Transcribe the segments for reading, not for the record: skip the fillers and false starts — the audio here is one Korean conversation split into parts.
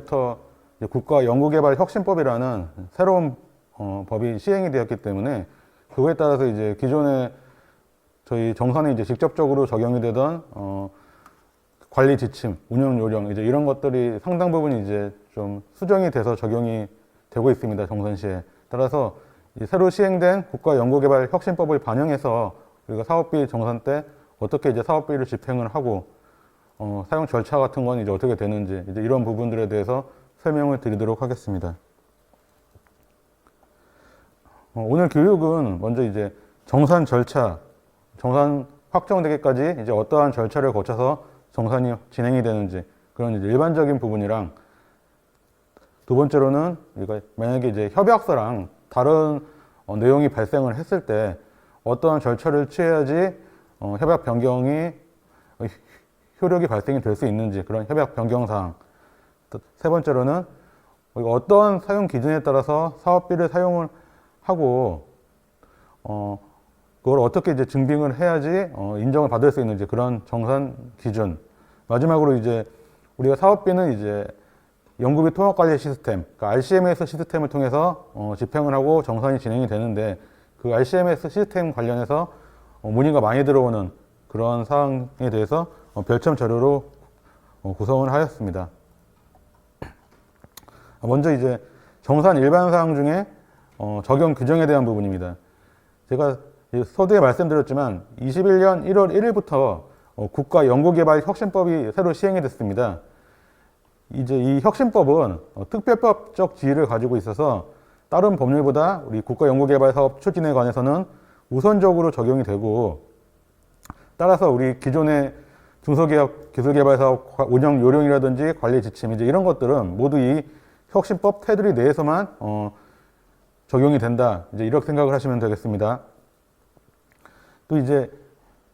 이번에부터 국가연구개발혁신법이라는 새로운 법이 시행이 되었기 때문에 그거에 따라서 이제 기존에 저희 정산에 이제 직접적으로 적용이 되던 관리 지침, 운영 요령 이제 이런 것들이 상당 부분 이제 좀 수정이 돼서 적용이 되고 있습니다. 정산시에. 따라서 새로 시행된 국가연구개발혁신법을 반영해서 우리가 사업비 정산 때 어떻게 이제 사업비를 집행을 하고 사용 절차 같은 건 이제 어떻게 되는지 이제 이런 부분들에 대해서 설명을 드리도록 하겠습니다. 오늘 교육은 먼저 이제 정산 절차, 정산 확정되기까지 이제 어떠한 절차를 거쳐서 정산이 진행이 되는지 그런 이제 일반적인 부분이랑 두 번째로는 우리가 만약에 이제 협약서랑 다른 내용이 발생을 했을 때 어떠한 절차를 취해야지 협약 변경이 효력이 발생이 될 수 있는지 그런 협약 변경 사항. 세 번째로는 어떠한 사용 기준에 따라서 사업비를 사용을 하고 그걸 어떻게 이제 증빙을 해야지 인정을 받을 수 있는지 그런 정산 기준. 마지막으로 이제 우리가 사업비는 이제 연구비 통합관리 시스템, 그러니까 RCMS 시스템을 통해서 집행을 하고 정산이 진행이 되는데 그 RCMS 시스템 관련해서 문의가 많이 들어오는 그런 사항에 대해서 별첨 자료로 구성을 하였습니다. 먼저 이제 정산 일반 사항 중에 적용 규정에 대한 부분입니다. 제가 서두에 말씀드렸지만 21년 1월 1일부터 국가연구개발혁신법이 새로 시행이 됐습니다. 이제 이 혁신법은 특별법적 지위를 가지고 있어서 다른 법률보다 우리 국가연구개발사업 추진에 관해서는 우선적으로 적용이 되고 따라서 우리 기존의 중소기업 기술개발사업 운영 요령이라든지 관리 지침 이제 이런 것들은 모두 이 혁신법 테두리 내에서만 적용이 된다. 이제 이렇게 생각을 하시면 되겠습니다. 또 이제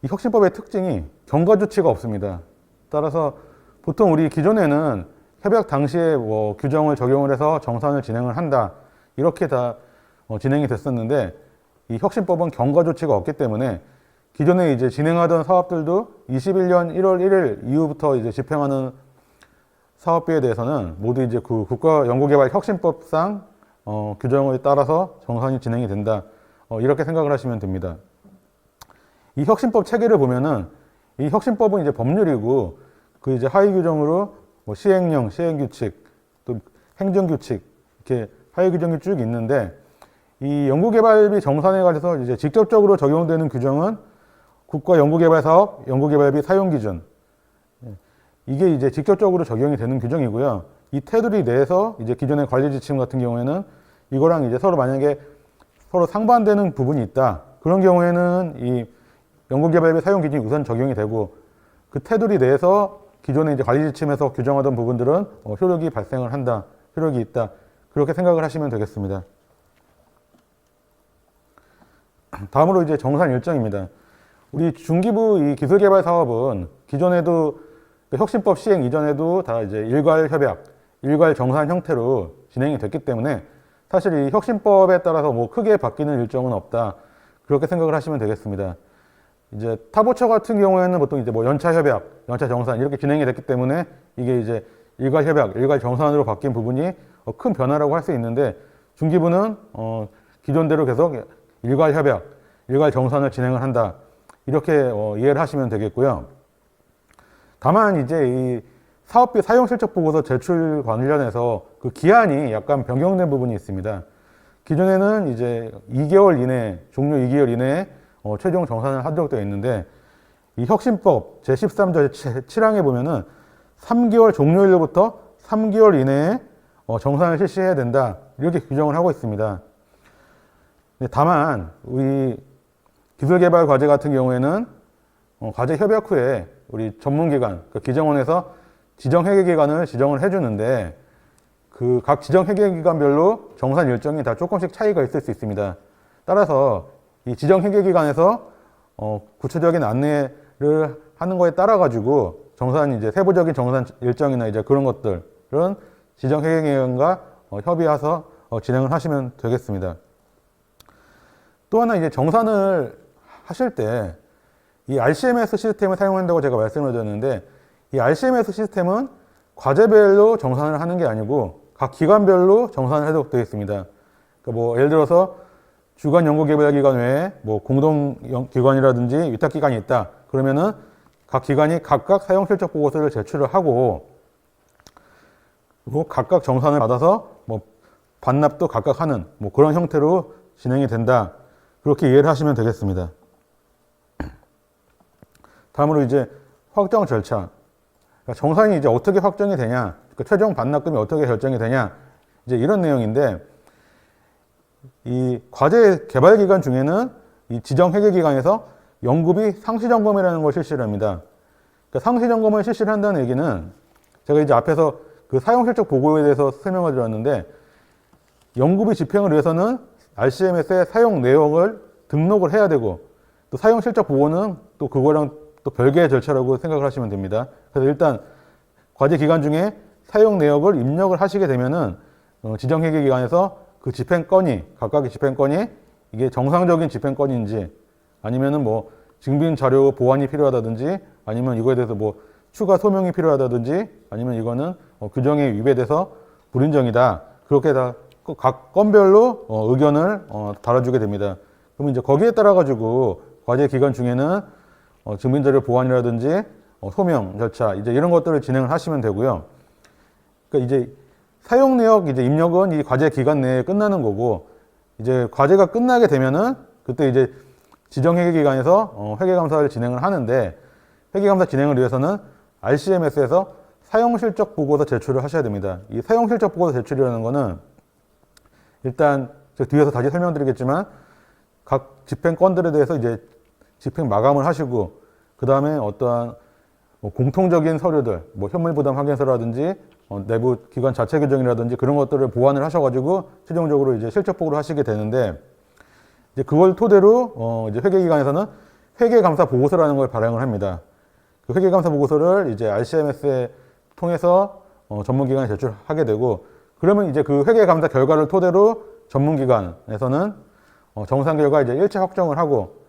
이 혁신법의 특징이 경과 조치가 없습니다. 따라서 보통 우리 기존에는 협약 당시에 뭐 규정을 적용을 해서 정산을 진행을 한다. 이렇게 다 진행이 됐었는데 이 혁신법은 경과 조치가 없기 때문에 기존에 이제 진행하던 사업들도 21년 1월 1일 이후부터 이제 집행하는 사업비에 대해서는 모두 이제 그 국가연구개발혁신법상 규정에 따라서 정산이 진행이 된다. 이렇게 생각을 하시면 됩니다. 이 혁신법 체계를 보면은 이 혁신법은 이제 법률이고 그 이제 하위 규정으로 뭐 시행령, 시행규칙, 또 행정규칙 이렇게 하위 규정이 쭉 있는데 이 연구개발비 정산에 관해서 이제 직접적으로 적용되는 규정은 국가연구개발사업 연구개발비 사용기준 이게 이제 직접적으로 적용이 되는 규정이고요. 이 테두리 내에서 이제 기존의 관리지침 같은 경우에는 이거랑 이제 서로 만약에 서로 상반되는 부분이 있다. 그런 경우에는 이 연구개발비 사용기준이 우선 적용이 되고 그 테두리 내에서 기존의 이제 관리지침에서 규정하던 부분들은 효력이 발생을 한다. 효력이 있다. 그렇게 생각을 하시면 되겠습니다. 다음으로 이제 정산 일정입니다. 우리 중기부 이 기술개발 사업은 기존에도 혁신법 시행 이전에도 다 이제 일괄 협약, 일괄 정산 형태로 진행이 됐기 때문에 사실 이 혁신법에 따라서 뭐 크게 바뀌는 일정은 없다. 그렇게 생각을 하시면 되겠습니다. 이제 타보처 같은 경우에는 보통 이제 뭐 연차 협약, 연차 정산 이렇게 진행이 됐기 때문에 이게 이제 일괄 협약, 일괄 정산으로 바뀐 부분이 큰 변화라고 할 수 있는데 중기부는 기존대로 계속 일괄 협약, 일괄 정산을 진행을 한다. 이렇게 이해를 하시면 되겠고요. 다만 이제 이 사업비 사용 실적 보고서 제출 관련해서 그 기한이 약간 변경된 부분이 있습니다. 기존에는 이제 2개월 이내, 종료 2개월 이내에 최종 정산을 하도록 되어 있는데 이 혁신법 제13조 제7항에 보면은 3개월 종료일로부터 3개월 이내에 정산을 실시해야 된다. 이렇게 규정을 하고 있습니다. 다만 우리 기술개발 과제 같은 경우에는 과제 협약 후에 우리 전문기관, 그 기정원에서 지정회계기관을 지정을 해주는데 그 각 지정회계기관별로 정산 일정이 다 조금씩 차이가 있을 수 있습니다. 따라서 이 지정회계기관에서 구체적인 안내를 하는 거에 따라 가지고 정산 이제 세부적인 정산 일정이나 이제 그런 것들은 지정회계기관과 협의해서 진행을 하시면 되겠습니다. 또 하나 이제 정산을 하실 때 이 RCMS 시스템을 사용한다고 제가 말씀을 드렸는데 이 RCMS 시스템은 과제별로 정산을 하는 게 아니고 각 기관별로 정산을 해도 되어 있습니다. 그러니까 뭐 예를 들어서 주간 연구개발기관 외에 뭐 공동기관이라든지 위탁기관이 있다. 그러면은 각 기관이 각각 사용실적 보고서를 제출을 하고 그리고 각각 정산을 받아서 뭐 반납도 각각 하는 뭐 그런 형태로 진행이 된다. 그렇게 이해를 하시면 되겠습니다. 다음으로 이제 확정 절차. 그러니까 정산이 이제 어떻게 확정이 되냐, 그러니까 최종 반납금이 어떻게 결정이 되냐, 이제 이런 내용인데, 이 과제 개발 기간 중에는 이 지정 회계 기관에서 연구비 상시 점검이라는 걸 실시를 합니다. 그러니까 상시 점검을 실시를 한다는 얘기는 제가 이제 앞에서 그 사용 실적 보고에 대해서 설명을 드렸는데, 연구비 집행을 위해서는 RCMS의 사용 내역을 등록을 해야 되고, 또 사용 실적 보고는 또 그거랑 또 별개의 절차라고 생각을 하시면 됩니다. 그래서 일단 과제 기간 중에 사용 내역을 입력을 하시게 되면은 지정 회계 기관에서 그 집행건이, 각각의 집행건이 이게 정상적인 집행건인지 아니면은 뭐 증빙 자료 보완이 필요하다든지 아니면 이거에 대해서 뭐 추가 소명이 필요하다든지 아니면 이거는 규정에 위배돼서 불인정이다. 그렇게 다 각 건별로 의견을 달아주게 됩니다. 그러면 이제 거기에 따라 가지고 과제 기간 중에는 증빙 자료 보완이라든지 소명 절차 이제 이런 것들을 진행을 하시면 되고요. 그러니까 이제 사용 내역 이제 입력은 이 과제 기간 내에 끝나는 거고, 이제 과제가 끝나게 되면은 그때 이제 지정 회계 기관에서 회계 감사를 진행을 하는데, 회계 감사 진행을 위해서는 RCMS에서 사용 실적 보고서 제출을 하셔야 됩니다. 이 사용 실적 보고서 제출이라는 거는 일단 제가 뒤에서 다시 설명드리겠지만 각 집행 건들에 대해서 이제 집행 마감을 하시고, 그 다음에 어떠한 뭐 공통적인 서류들, 뭐 현물부담 확인서라든지 내부 기관 자체 규정이라든지 그런 것들을 보완을 하셔가지고 최종적으로 이제 실적 보고를 하시게 되는데, 이제 그걸 토대로 이제 회계기관에서는 회계감사 보고서라는 걸 발행을 합니다. 그 회계감사 보고서를 이제 RCMS에 통해서 전문기관에 제출하게 되고, 그러면 이제 그 회계감사 결과를 토대로 전문기관에서는 정산 결과 이제 1차 확정을 하고,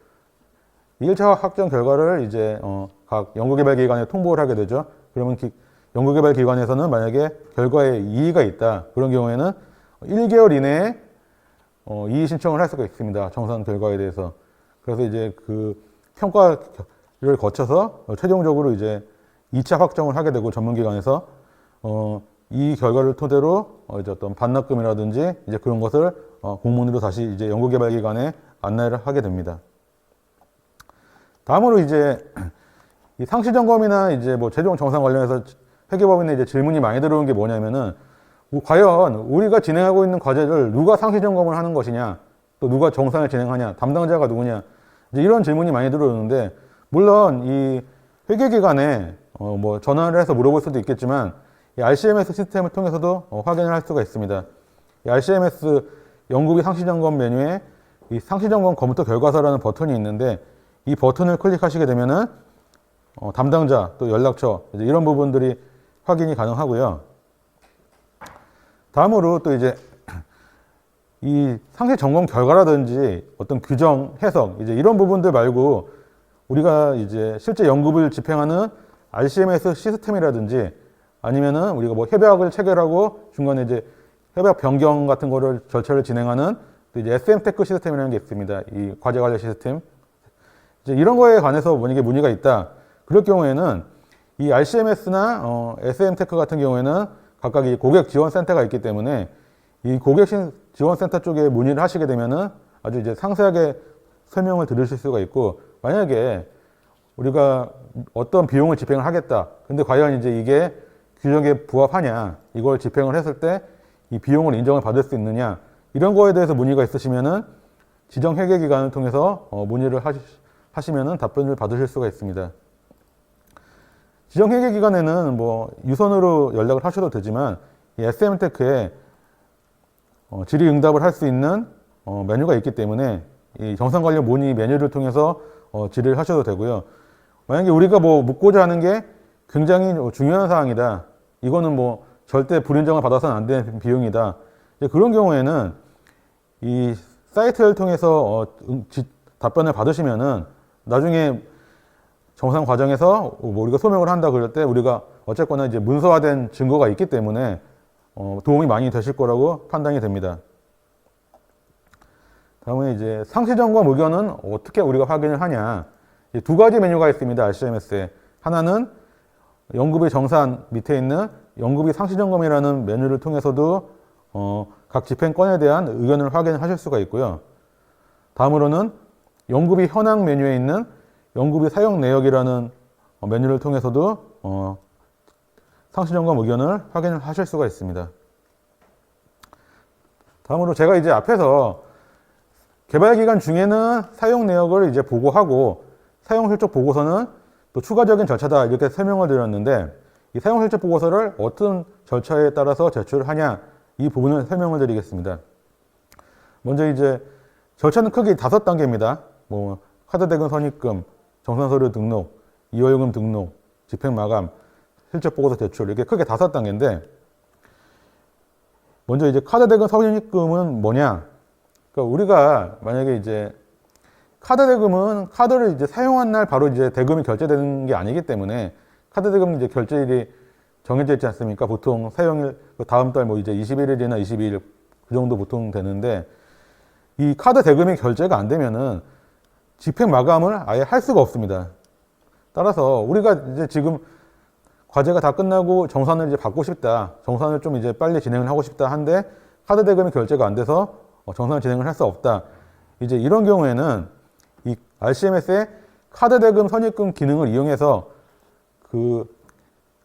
이 1차 확정 결과를 이제 각 연구개발기관에 통보를 하게 되죠. 그러면 연구개발기관에서는 만약에 결과에 이의가 있다. 그런 경우에는 1개월 이내에 이의 신청을 할 수가 있습니다. 정산 결과에 대해서. 그래서 이제 그 평가를 거쳐서 최종적으로 이제 2차 확정을 하게 되고, 전문기관에서 이 결과를 토대로 이제 어떤 반납금이라든지 이제 그런 것을 공문으로 다시 이제 연구개발기관에 안내를 하게 됩니다. 다음으로 이제 이 상시점검이나 이제 뭐 최종 정산 관련해서 회계법인에 이제 질문이 많이 들어온 게 뭐냐면은, 과연 우리가 진행하고 있는 과제를 누가 상시점검을 하는 것이냐, 또 누가 정산을 진행하냐, 담당자가 누구냐, 이제 이런 질문이 많이 들어오는데, 물론 이 회계기관에 뭐 전화를 해서 물어볼 수도 있겠지만, 이 RCMS 시스템을 통해서도 확인을 할 수가 있습니다. 이 RCMS 연구비 상시점검 메뉴에 이 상시점검 검토 결과서라는 버튼이 있는데, 이 버튼을 클릭하시게 되면은 담당자 또 연락처 이런 부분들이 확인이 가능하고요. 다음으로 또 이제 이 상시 점검 결과라든지 어떤 규정 해석 이제 이런 부분들 말고 우리가 이제 실제 연구비를 집행하는 RCMS 시스템이라든지 아니면은 우리가 뭐 협약을 체결하고 중간에 이제 협약 변경 같은 거를 절차를 진행하는 또 이제 SM테크 시스템이라는 게 있습니다. 이 과제 관리 시스템. 이제 이런 거에 관해서 만약에 문의가 있다. 그럴 경우에는 이 RCMS나 SM테크 같은 경우에는 각각 이 고객 지원센터가 있기 때문에 이 고객 지원센터 쪽에 문의를 하시게 되면은 아주 이제 상세하게 설명을 들으실 수가 있고, 만약에 우리가 어떤 비용을 집행을 하겠다. 근데 과연 이제 이게 규정에 부합하냐, 이걸 집행을 했을 때 이 비용을 인정을 받을 수 있느냐, 이런 거에 대해서 문의가 있으시면은 지정 회계 기관을 통해서 문의를 하시면은 답변을 받으실 수가 있습니다. 지정 회계 기관에는 뭐 유선으로 연락을 하셔도 되지만 이 SM테크에 질의응답을 할 수 있는 메뉴가 있기 때문에 이 정산 관련 문의 메뉴를 통해서 질의를 하셔도 되고요. 만약에 우리가 뭐 묻고자 하는 게 굉장히 중요한 사항이다. 이거는 뭐 절대 불인정을 받아서는 안 되는 비용이다. 이제 그런 경우에는 이 사이트를 통해서 답변을 받으시면은 나중에 정산 과정에서 뭐 우리가 소명을 한다 그럴 때 우리가 어쨌거나 이제 문서화된 증거가 있기 때문에 도움이 많이 되실 거라고 판단이 됩니다. 다음에 이제 상시점검 의견은 어떻게 우리가 확인을 하냐. 두 가지 메뉴가 있습니다. RCMS에. 하나는 연구비 정산 밑에 있는 연구비 상시점검이라는 메뉴를 통해서도 각 집행건에 대한 의견을 확인하실 수가 있고요. 다음으로는 연구비 현황 메뉴에 있는 연구비 사용 내역이라는 메뉴를 통해서도 상시점검 의견을 확인을 하실 수가 있습니다. 다음으로 제가 이제 앞에서 개발기간 중에는 사용 내역을 이제 보고하고 사용 실적 보고서는 또 추가적인 절차다 이렇게 설명을 드렸는데 이 사용 실적 보고서를 어떤 절차에 따라서 제출을 하냐 이 부분을 설명을 드리겠습니다. 먼저 이제 절차는 크게 5단계입니다. 뭐 카드 대금 선입금, 정산 서류 등록, 이월금 등록, 집행 마감, 실적 보고서 제출 이렇게 크게 5단계인데 먼저 이제 카드 대금 선입금은 뭐냐? 그러니까 우리가 만약에 이제 카드 대금은 카드를 이제 사용한 날 바로 이제 대금이 결제되는 게 아니기 때문에 카드 대금 이제 결제일이 정해져 있지 않습니까? 보통 사용일 다음 달 뭐 이제 21일이나 22일 그 정도 보통 되는데 이 카드 대금이 결제가 안 되면은 집행 마감을 아예 할 수가 없습니다. 따라서 우리가 이제 지금 과제가 다 끝나고 정산을 이제 받고 싶다. 정산을 좀 이제 빨리 진행을 하고 싶다 한데 카드 대금이 결제가 안 돼서 정산을 진행을 할 수 없다. 이제 이런 경우에는 이 RCMS의 카드 대금 선입금 기능을 이용해서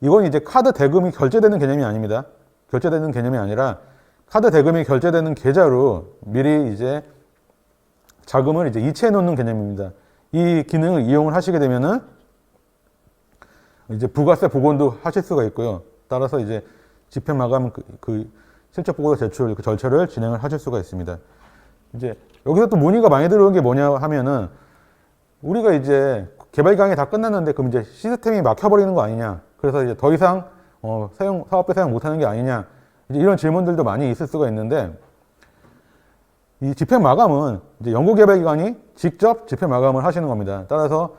이건 이제 카드 대금이 결제되는 개념이 아닙니다. 결제되는 개념이 아니라 카드 대금이 결제되는 계좌로 미리 이제 자금을 이제 이체해 놓는 개념입니다. 이 기능을 이용을 하시게 되면은 이제 부가세 복원도 하실 수가 있고요. 따라서 이제 집행 마감 실적 보고서 제출 그 절차를 진행을 하실 수가 있습니다. 이제 여기서 또 문의가 많이 들어오는 게 뭐냐 하면은 우리가 이제 개발 기간이 다 끝났는데 그럼 이제 시스템이 막혀버리는 거 아니냐. 그래서 이제 더 이상 사업비 사용 못하는 게 아니냐. 이제 이런 질문들도 많이 있을 수가 있는데 이 집행 마감은 이제 연구개발기관이 직접 집행 마감을 하시는 겁니다. 따라서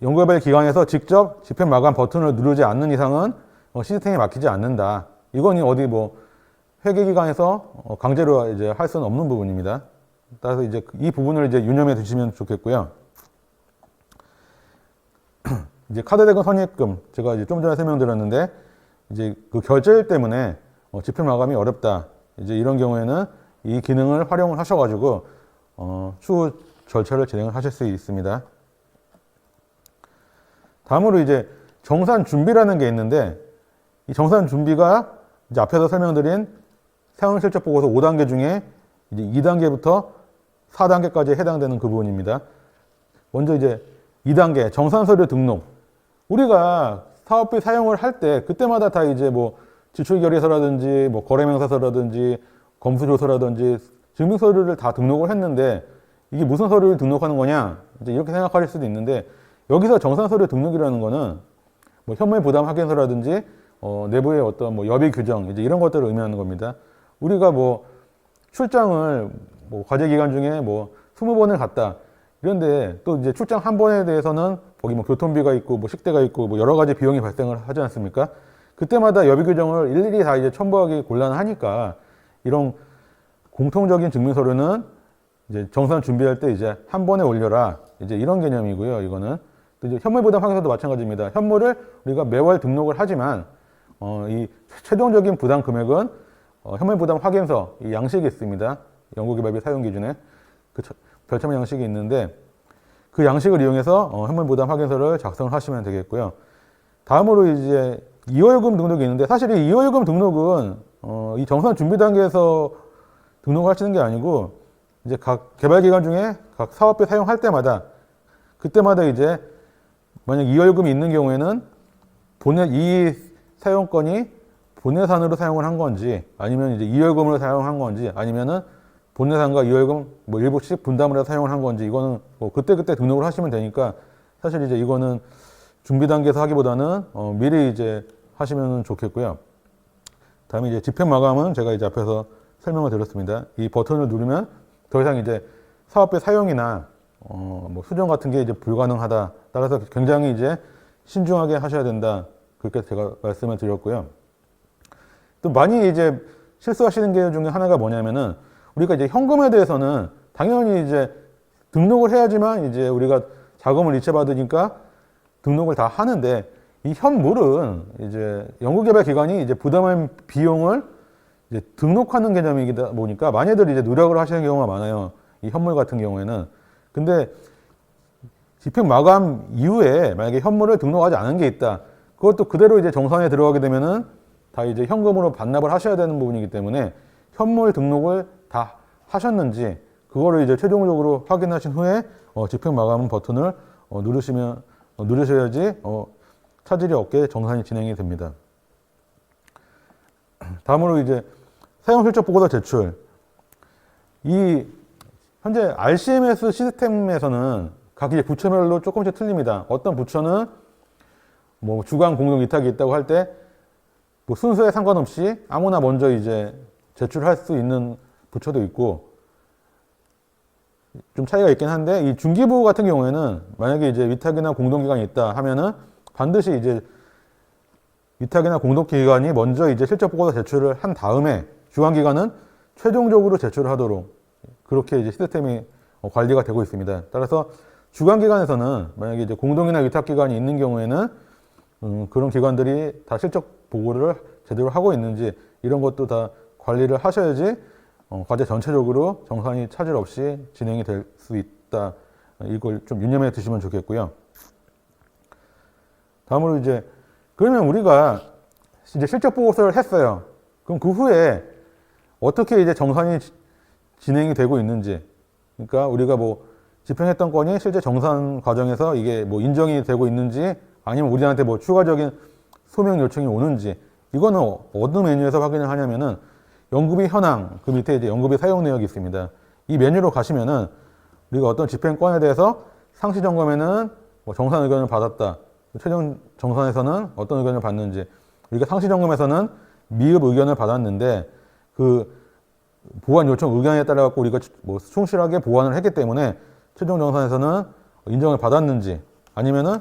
연구개발기관에서 직접 집행 마감 버튼을 누르지 않는 이상은 시스템이 막히지 않는다. 이건 어디 뭐 회계기관에서 강제로 이제 할 수는 없는 부분입니다. 따라서 이제 이 부분을 이제 유념해 두시면 좋겠고요. 이제 카드 대금 선입금 제가 이제 좀 전에 설명드렸는데 이제 그 결제일 때문에 집행 마감이 어렵다. 이제 이런 경우에는 이 기능을 활용을 하셔가지고 추후 절차를 진행을 하실 수 있습니다. 다음으로 이제 정산 준비라는 게 있는데 이 정산 준비가 이제 앞에서 설명드린 사용 실적 보고서 5단계 중에 이제 2단계부터 4단계까지 해당되는 그 부분입니다. 먼저 이제 2단계 정산 서류 등록. 우리가 사업비 사용을 할 때 그때마다 다 이제 뭐 지출 결의서라든지 뭐 거래 명사서라든지 검수 조서라든지 증빙 서류를 다 등록을 했는데 이게 무슨 서류를 등록하는 거냐? 이제 이렇게 생각하실 수도 있는데 여기서 정산 서류 등록이라는 거는 뭐 현물 부담 확인서라든지 내부의 어떤 뭐 여비 규정 이제 이런 것들을 의미하는 겁니다. 우리가 뭐 출장을 뭐 과제 기간 중에 뭐 20번을 갔다. 이런데 또 이제 출장 한 번에 대해서는 거기 뭐 교통비가 있고 뭐 식대가 있고 뭐 여러 가지 비용이 발생을 하지 않습니까? 그때마다 여비 규정을 일일이 다 이제 첨부하기 곤란하니까 이런 공통적인 증빙 서류는 이제 정산 준비할 때 이제 한 번에 올려라. 이제 이런 개념이고요. 이거는 또 이제 현물 부담 확인서도 마찬가지입니다. 현물을 우리가 매월 등록을 하지만 이 최종적인 부담 금액은 현물 부담 확인서 이 양식이 있습니다. 연구개발비 사용 기준에 그 별첨 양식이 있는데 그 양식을 이용해서 현물 부담 확인서를 작성을 하시면 되겠고요. 다음으로 이제 이월금 등록이 있는데 사실 이 이월금 등록은 이 정산 준비 단계에서 등록하시는 게 아니고 이제 각 개발 기간 중에 각 사업비 사용할 때마다 그때마다 이제 만약 이월금이 있는 경우에는 이 사용권이 본예산으로 사용을 한 건지 아니면 이제 이월금으로 사용한 건지 아니면은 본예산과 이월금 뭐 일부씩 분담을 해서 사용을 한 건지 이거는 뭐 그때그때 등록을 하시면 되니까 사실 이제 이거는 준비 단계에서 하기보다는 미리 이제 하시면 좋겠고요. 다음에 이제 집행 마감은 제가 이제 앞에서 설명을 드렸습니다. 이 버튼을 누르면 더 이상 이제 사업비 사용이나 뭐 수정 같은 게 이제 불가능하다. 따라서 굉장히 이제 신중하게 하셔야 된다. 그렇게 제가 말씀을 드렸고요. 또 많이 이제 실수하시는 게 중에 하나가 뭐냐면은 우리가 이제 현금에 대해서는 당연히 이제 등록을 해야지만 이제 우리가 자금을 이체받으니까 등록을 다 하는데 이 현물은 이제 연구개발기관이 이제 부담한 비용을 이제 등록하는 개념이다 보니까 많이들 이제 누락을 하시는 경우가 많아요. 이 현물 같은 경우에는. 근데 집행 마감 이후에 만약에 현물을 등록하지 않은 게 있다. 그것도 그대로 이제 정산에 들어가게 되면은 다 이제 현금으로 반납을 하셔야 되는 부분이기 때문에 현물 등록을 다 하셨는지 그거를 이제 최종적으로 확인하신 후에 집행 마감 버튼을 누르셔야지 차질이 없게 정산이 진행이 됩니다. 다음으로 이제 사용 실적 보고서 제출. 이 현재 RCMS 시스템에서는 각 이제 부처별로 조금씩 틀립니다. 어떤 부처는 뭐 주관 공동 위탁이 있다고 할 때 뭐 순서에 상관없이 아무나 먼저 이제 제출할 수 있는 부처도 있고 좀 차이가 있긴 한데 이 중기부 같은 경우에는 만약에 이제 위탁이나 공동기관이 있다 하면은 반드시 이제 위탁이나 공동기관이 먼저 이제 실적 보고서 제출을 한 다음에 주관기관은 최종적으로 제출을 하도록 그렇게 이제 시스템이 관리가 되고 있습니다. 따라서 주관기관에서는 만약에 이제 공동이나 위탁기관이 있는 경우에는 그런 기관들이 다 실적 보고를 제대로 하고 있는지 이런 것도 다 관리를 하셔야지 과제 전체적으로 정산이 차질 없이 진행이 될 수 있다. 이걸 좀 유념해 두시면 좋겠고요. 다음으로 이제 그러면 우리가 이제 실적 보고서를 했어요. 그럼 그 후에 어떻게 이제 정산이 진행이 되고 있는지, 그러니까 우리가 뭐 집행했던 건이 실제 정산 과정에서 이게 뭐 인정이 되고 있는지, 아니면 우리한테 뭐 추가적인 소명 요청이 오는지, 이거는 어느 메뉴에서 확인을 하냐면은 연구비 현황, 그 밑에 이제 연구비 사용 내역이 있습니다. 이 메뉴로 가시면은 우리가 어떤 집행건에 대해서 상시 점검에는 뭐 정산 의견을 받았다. 최종 정산에서는 어떤 의견을 받는지, 우리가 상시 점검에서는 미흡 의견을 받았는데 그 보완 요청 의견에 따라 갖고 우리가 뭐 충실하게 보완을 했기 때문에 최종 정산에서는 인정을 받았는지, 아니면은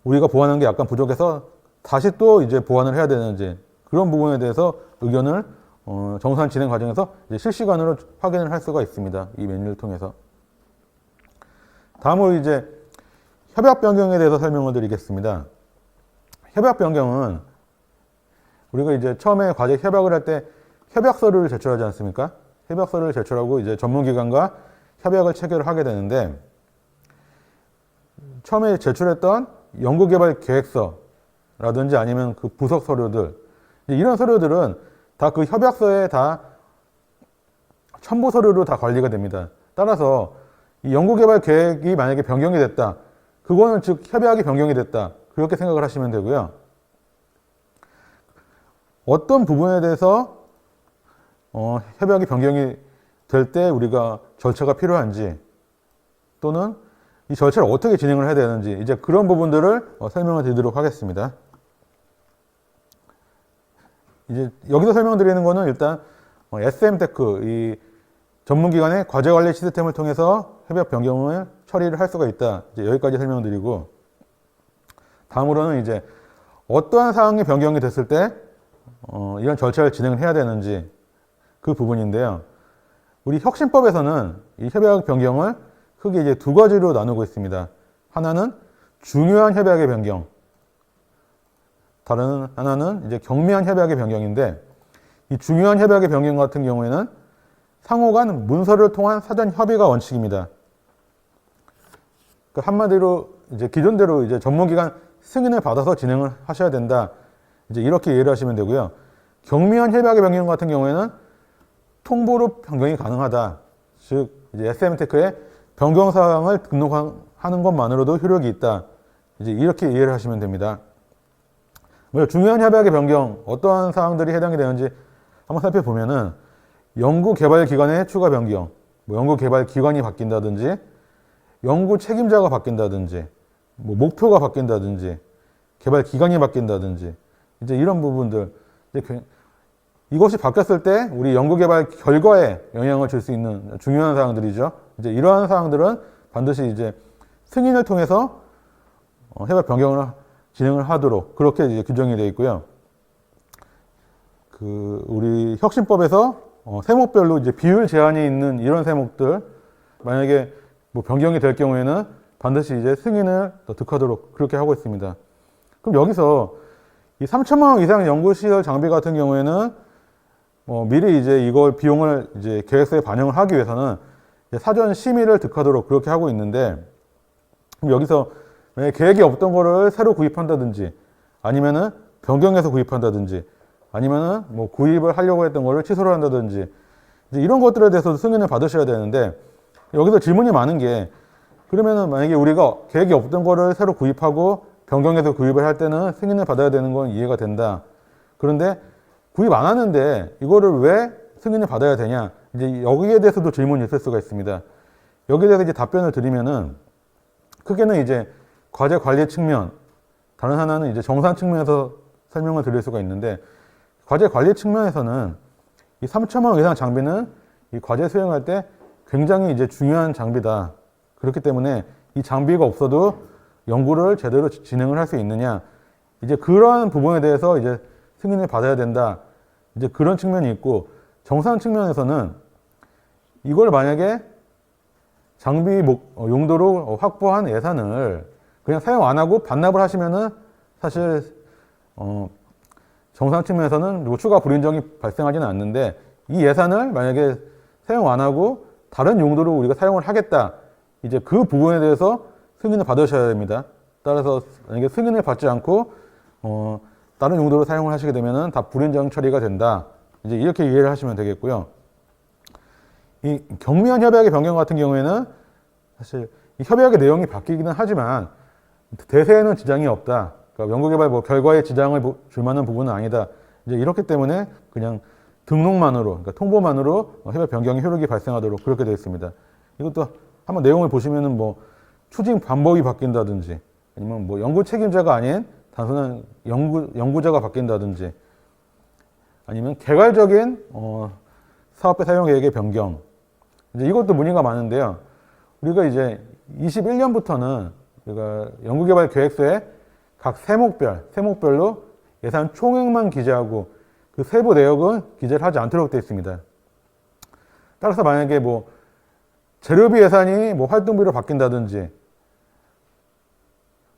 우리가 보완한 게 약간 부족해서 다시 또 이제 보완을 해야 되는지, 그런 부분에 대해서 의견을 정산 진행 과정에서 이제 실시간으로 확인을 할 수가 있습니다. 이 메뉴를 통해서. 다음으로 이제 협약 변경에 대해서 설명을 드리겠습니다. 협약 변경은 우리가 이제 처음에 과제 협약을 할 때 협약서를 제출하지 않습니까? 협약서를 제출하고 이제 전문기관과 협약을 체결하게 되는데, 처음에 제출했던 연구개발 계획서라든지 아니면 그 부속 서류들, 이런 서류들은 다 그 협약서에 다 첨부 서류로 다 관리가 됩니다. 따라서 이 연구개발 계획이 만약에 변경이 됐다, 그거는 즉 협약이 변경이 됐다, 그렇게 생각을 하시면 되고요. 어떤 부분에 대해서 협약이 변경이 될 때 우리가 절차가 필요한지, 또는 이 절차를 어떻게 진행을 해야 되는지, 이제 그런 부분들을 설명을 드리도록 하겠습니다. 이제 여기서 설명드리는 거는 일단 SM테크, 이 전문기관의 과제관리 시스템을 통해서 협약 변경을 처리를 할 수가 있다. 이제 여기까지 설명드리고, 다음으로는 이제 어떠한 사항이 변경이 됐을 때 이런 절차를 진행을 해야 되는지 그 부분인데요. 우리 혁신법에서는 이 협약 변경을 크게 이제 두 가지로 나누고 있습니다. 하나는 중요한 협약의 변경, 다른 하나는 이제 경미한 협약의 변경인데, 이 중요한 협약의 변경 같은 경우에는 상호 간 문서를 통한 사전 협의가 원칙입니다. 그 한마디로 이제 기존대로 이제 전문기관 승인을 받아서 진행을 하셔야 된다. 이제 이렇게 이해를 하시면 되고요. 경미한 협약의 변경 같은 경우에는 통보로 변경이 가능하다. 즉 이제 SM테크에 변경 사항을 등록하는 것만으로도 효력이 있다. 이제 이렇게 이해를 하시면 됩니다. 중요한 협약의 변경, 어떠한 사항들이 해당이 되는지 한번 살펴보면은 연구개발기관의 추가 변경, 뭐 연구개발기관이 바뀐다든지, 연구 책임자가 바뀐다든지, 뭐 목표가 바뀐다든지, 개발기간이 바뀐다든지, 이제 이런 부분들, 이제 이것이 바뀌었을 때 우리 연구개발 결과에 영향을 줄 수 있는 중요한 사항들이죠. 이제 이러한 사항들은 반드시 이제 승인을 통해서 협약 변경을 진행을 하도록 그렇게 이제 규정이 되어 있고요. 우리 혁신법에서 세목별로 이제 비율 제한이 있는 이런 세목들 만약에 뭐 변경이 될 경우에는 반드시 이제 승인을 득하도록 그렇게 하고 있습니다. 그럼 여기서 이 3천만 원 이상 연구시설 장비 같은 경우에는 미리 이제 이걸 비용을 이제 계획서에 반영을 하기 위해서는 사전 심의를 득하도록 그렇게 하고 있는데, 그럼 여기서 만약에 계획이 없던 거를 새로 구입한다든지 아니면은 변경해서 구입한다든지 아니면은 뭐 구입을 하려고 했던 거를 취소를 한다든지 이제 이런 것들에 대해서도 승인을 받으셔야 되는데, 여기서 질문이 많은 게, 그러면은 만약에 우리가 계획이 없던 거를 새로 구입하고 변경해서 구입을 할 때는 승인을 받아야 되는 건 이해가 된다. 그런데 구입 안 하는데 이거를 왜 승인을 받아야 되냐? 이제 여기에 대해서도 질문이 있을 수가 있습니다. 여기에 대해서 이제 답변을 드리면은 크게는 이제 과제 관리 측면, 다른 하나는 이제 정산 측면에서 설명을 드릴 수가 있는데, 과제 관리 측면에서는 이 3천만 원 이상 장비는 이 과제 수행할 때 굉장히 이제 중요한 장비다. 그렇기 때문에 이 장비가 없어도 연구를 제대로 진행을 할 수 있느냐. 이제 그러한 부분에 대해서 이제 승인을 받아야 된다. 이제 그런 측면이 있고, 정산 측면에서는 이걸 만약에 장비 용도로 확보한 예산을 그냥 사용 안 하고 반납을 하시면은 사실 정산 측면에서는 뭐 추가 불인정이 발생하지는 않는데, 이 예산을 만약에 사용 안 하고 다른 용도로 우리가 사용을 하겠다. 이제 그 부분에 대해서 승인을 받으셔야 됩니다. 따라서 만약에 승인을 받지 않고 다른 용도로 사용을 하시게 되면은 다 불인정 처리가 된다. 이제 이렇게 이해를 하시면 되겠고요. 이 경미한 협약의 변경 같은 경우에는 사실 이 협약의 내용이 바뀌기는 하지만 대세에는 지장이 없다. 그러니까 연구개발 뭐 결과에 지장을 줄 만한 부분은 아니다. 이제 이렇기 때문에 그냥 등록만으로, 그러니까 통보만으로 협약 변경의 효력이 발생하도록 그렇게 되어 있습니다. 이것도 한번 내용을 보시면은 뭐 추진 방법이 바뀐다든지 아니면 뭐 연구 책임자가 아닌 단순한 연구자가 바뀐다든지 아니면 개괄적인 사업비 사용 계획의 변경. 이제 이것도 문의가 많은데요. 우리가 이제 21년부터는 우리가 연구개발 계획서에 각 세목별로 예산 총액만 기재하고 그 세부 내역은 기재를 하지 않도록 되어 있습니다. 따라서 만약에 뭐 재료비 예산이 뭐 활동비로 바뀐다든지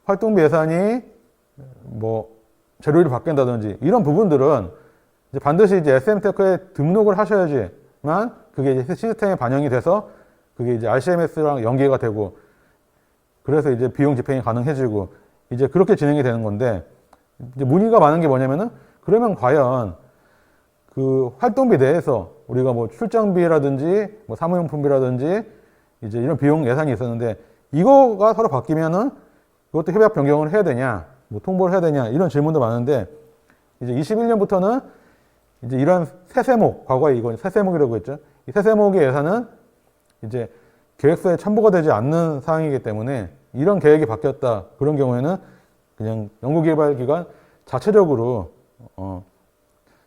활동비 예산이 뭐 재료비로 바뀐다든지 이런 부분들은 이제 반드시 이제 SM테크에 등록을 하셔야지만 그게 이제 시스템에 반영이 돼서 그게 이제 RCMS랑 연계가 되고 그래서 이제 비용 집행이 가능해지고 이제 그렇게 진행이 되는 건데, 이제 문의가 많은 게 뭐냐면은 그러면 과연 그 활동비 내에서 우리가 뭐 출장비라든지 뭐 사무용품비라든지 이제 이런 비용 예산이 있었는데 이거가 서로 바뀌면은 그것도 협약 변경을 해야 되냐, 뭐 통보를 해야 되냐 이런 질문도 많은데, 이제 21년부터는 이제 이런 새 세목, 과거에 이건 새 세목이라고 했죠. 이 새 세목의 예산은 이제 계획서에 첨부가 되지 않는 사항이기 때문에 이런 계획이 바뀌었다. 그런 경우에는 그냥 연구개발기관 자체적으로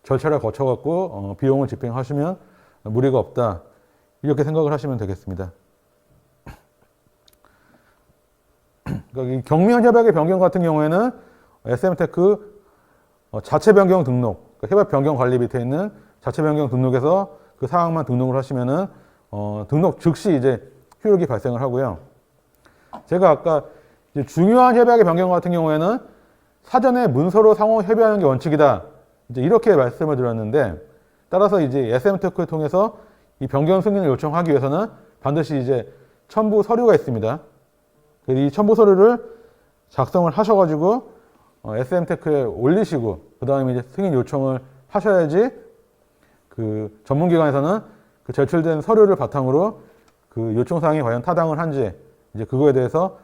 절차를 거쳐갖고 비용을 집행하시면 무리가 없다. 이렇게 생각을 하시면 되겠습니다. 그러니까 이 경미한 협약의 변경 같은 경우에는 SM테크 자체 변경 등록, 그러니까 협약 변경 관리 밑에 있는 자체 변경 등록에서 그 사항만 등록을 하시면은 등록 즉시 이제 효력이 발생을 하고요. 제가 아까 이제 중요한 협약의 변경 같은 경우에는 사전에 문서로 상호 협의하는 게 원칙이다. 이제 이렇게 말씀을 드렸는데, 따라서 이제 SM테크를 통해서 이 변경 승인을 요청하기 위해서는 반드시 이제 첨부 서류가 있습니다. 이 첨부 서류를 작성을 하셔가지고 SM테크에 올리시고 그 다음에 이제 승인 요청을 하셔야지 그 전문기관에서는 그 제출된 서류를 바탕으로 그 요청사항이 과연 타당을 한지 이제 그거에 대해서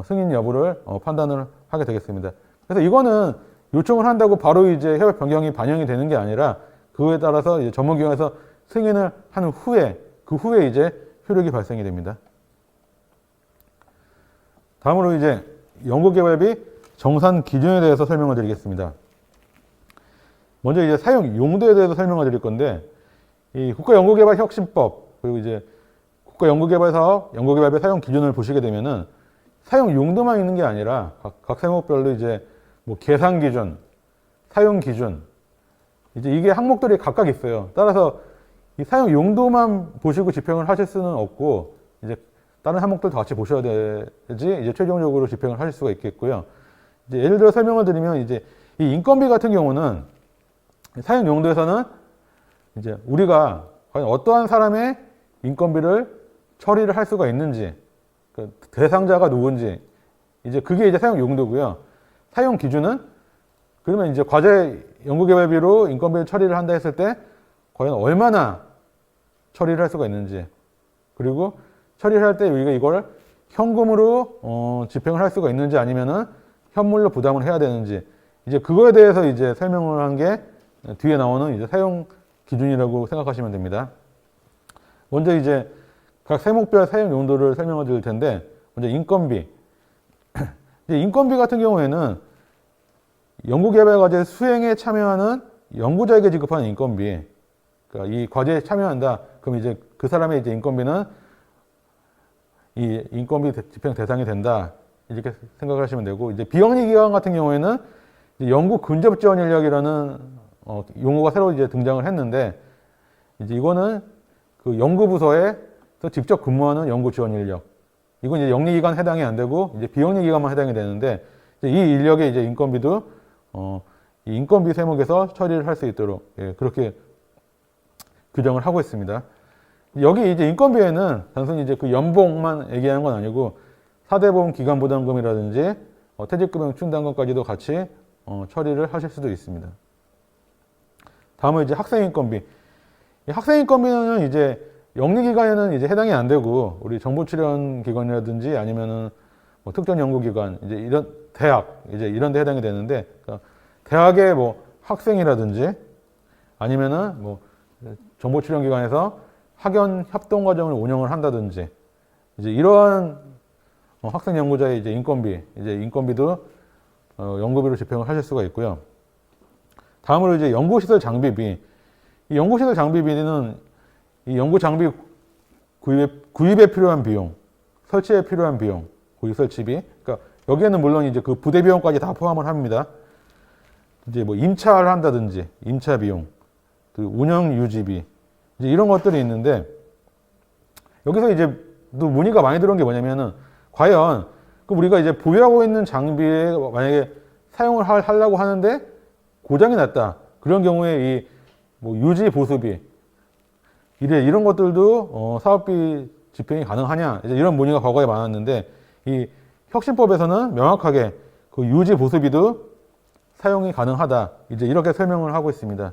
승인 여부를 판단을 하게 되겠습니다. 그래서 이거는 요청을 한다고 바로 이제 협약 변경이 반영이 되는 게 아니라 그거에 따라서 이제 전문기관에서 승인을 한 후에 그 후에 이제 효력이 발생이 됩니다. 다음으로 이제 연구개발비 정산 기준에 대해서 설명을 드리겠습니다. 먼저 이제 사용 용도에 대해서 설명을 드릴 건데, 이 국가연구개발혁신법 그리고 이제 국가연구개발사업 연구개발비 사용 기준을 보시게 되면은 사용 용도만 있는 게 아니라 각 세목별로 이제 뭐 계산 기준, 사용 기준, 이제 이게 항목들이 각각 있어요. 따라서 이 사용 용도만 보시고 집행을 하실 수는 없고, 이제 다른 항목들도 같이 보셔야 되지, 이제 최종적으로 집행을 하실 수가 있겠고요. 이제 예를 들어 설명을 드리면, 이제 이 인건비 같은 경우는 사용 용도에서는 이제 우리가 과연 어떠한 사람의 인건비를 처리를 할 수가 있는지, 그 대상자가 누군지, 이제 그게 이제 사용 용도고요. 사용 기준은 그러면 이제 과제 연구개발비로 인건비를 처리를 한다 했을 때 과연 얼마나 처리를 할 수가 있는지, 그리고 처리를 할 때 우리가 이걸 현금으로 집행을 할 수가 있는지 아니면은 현물로 부담을 해야 되는지, 이제 그거에 대해서 이제 설명을 한 게 뒤에 나오는 이제 사용 기준이라고 생각하시면 됩니다. 먼저 이제 각 세목별 사용 용도를 설명을 드릴 텐데, 먼저 인건비. 이제 인건비 같은 경우에는 연구개발과제 수행에 참여하는 연구자에게 지급하는 인건비. 그러니까 이 과제에 참여한다. 그럼 이제 그 사람의 이제 인건비는 이 인건비 집행 대상이 된다. 이렇게 생각하시면 되고, 이제 비영리 기관 같은 경우에는 이제 연구 근접 지원 인력이라는 용어가 새로 이제 등장을 했는데, 이제 이거는 그 연구부서에 직접 근무하는 연구 지원 인력. 이건 이제 영리기관 해당이 안 되고, 이제 비영리기관만 해당이 되는데, 이제 이 인력의 이제 인건비도, 이 인건비 세목에서 처리를 할 수 있도록, 예, 그렇게 규정을 하고 있습니다. 여기 이제 인건비에는 단순히 이제 그 연봉만 얘기하는 건 아니고, 사대보험 기간부담금이라든지, 퇴직금융 충당금까지도 같이, 처리를 하실 수도 있습니다. 다음은 이제 학생인건비. 이 학생인건비는 이제 영리기관에는 이제 해당이 안 되고, 우리 정보출연기관이라든지 아니면은 뭐 특정 연구기관, 이제 이런 대학, 이제 이런 데 해당이 되는데, 그러니까 대학의 뭐 학생이라든지 아니면은 뭐 정보출연기관에서 학연 협동과정을 운영을 한다든지, 이제 이러한 학생 연구자의 이제 인건비도 연구비로 집행을 하실 수가 있고요. 다음으로 이제 연구시설 장비비. 이 연구시설 장비비는 이 연구 장비 구입에 필요한 비용, 설치에 필요한 비용, 구입 설치비. 그러니까 여기에는 물론 이제 그 부대 비용까지 다 포함을 합니다. 이제 뭐 임차를 한다든지 임차 비용, 그 운영 유지비, 이제 이런 것들이 있는데, 여기서 이제 또 문의가 많이 들어온 게 뭐냐면은, 과연 그 우리가 이제 보유하고 있는 장비에 만약에 사용을 하려고 하는데 고장이 났다. 그런 경우에 이 뭐 유지 보수비, 이런 것들도 사업비 집행이 가능하냐, 이제 이런 문의가 과거에 많았는데, 이 혁신법에서는 명확하게 그 유지 보수비도 사용이 가능하다. 이제 이렇게 설명을 하고 있습니다.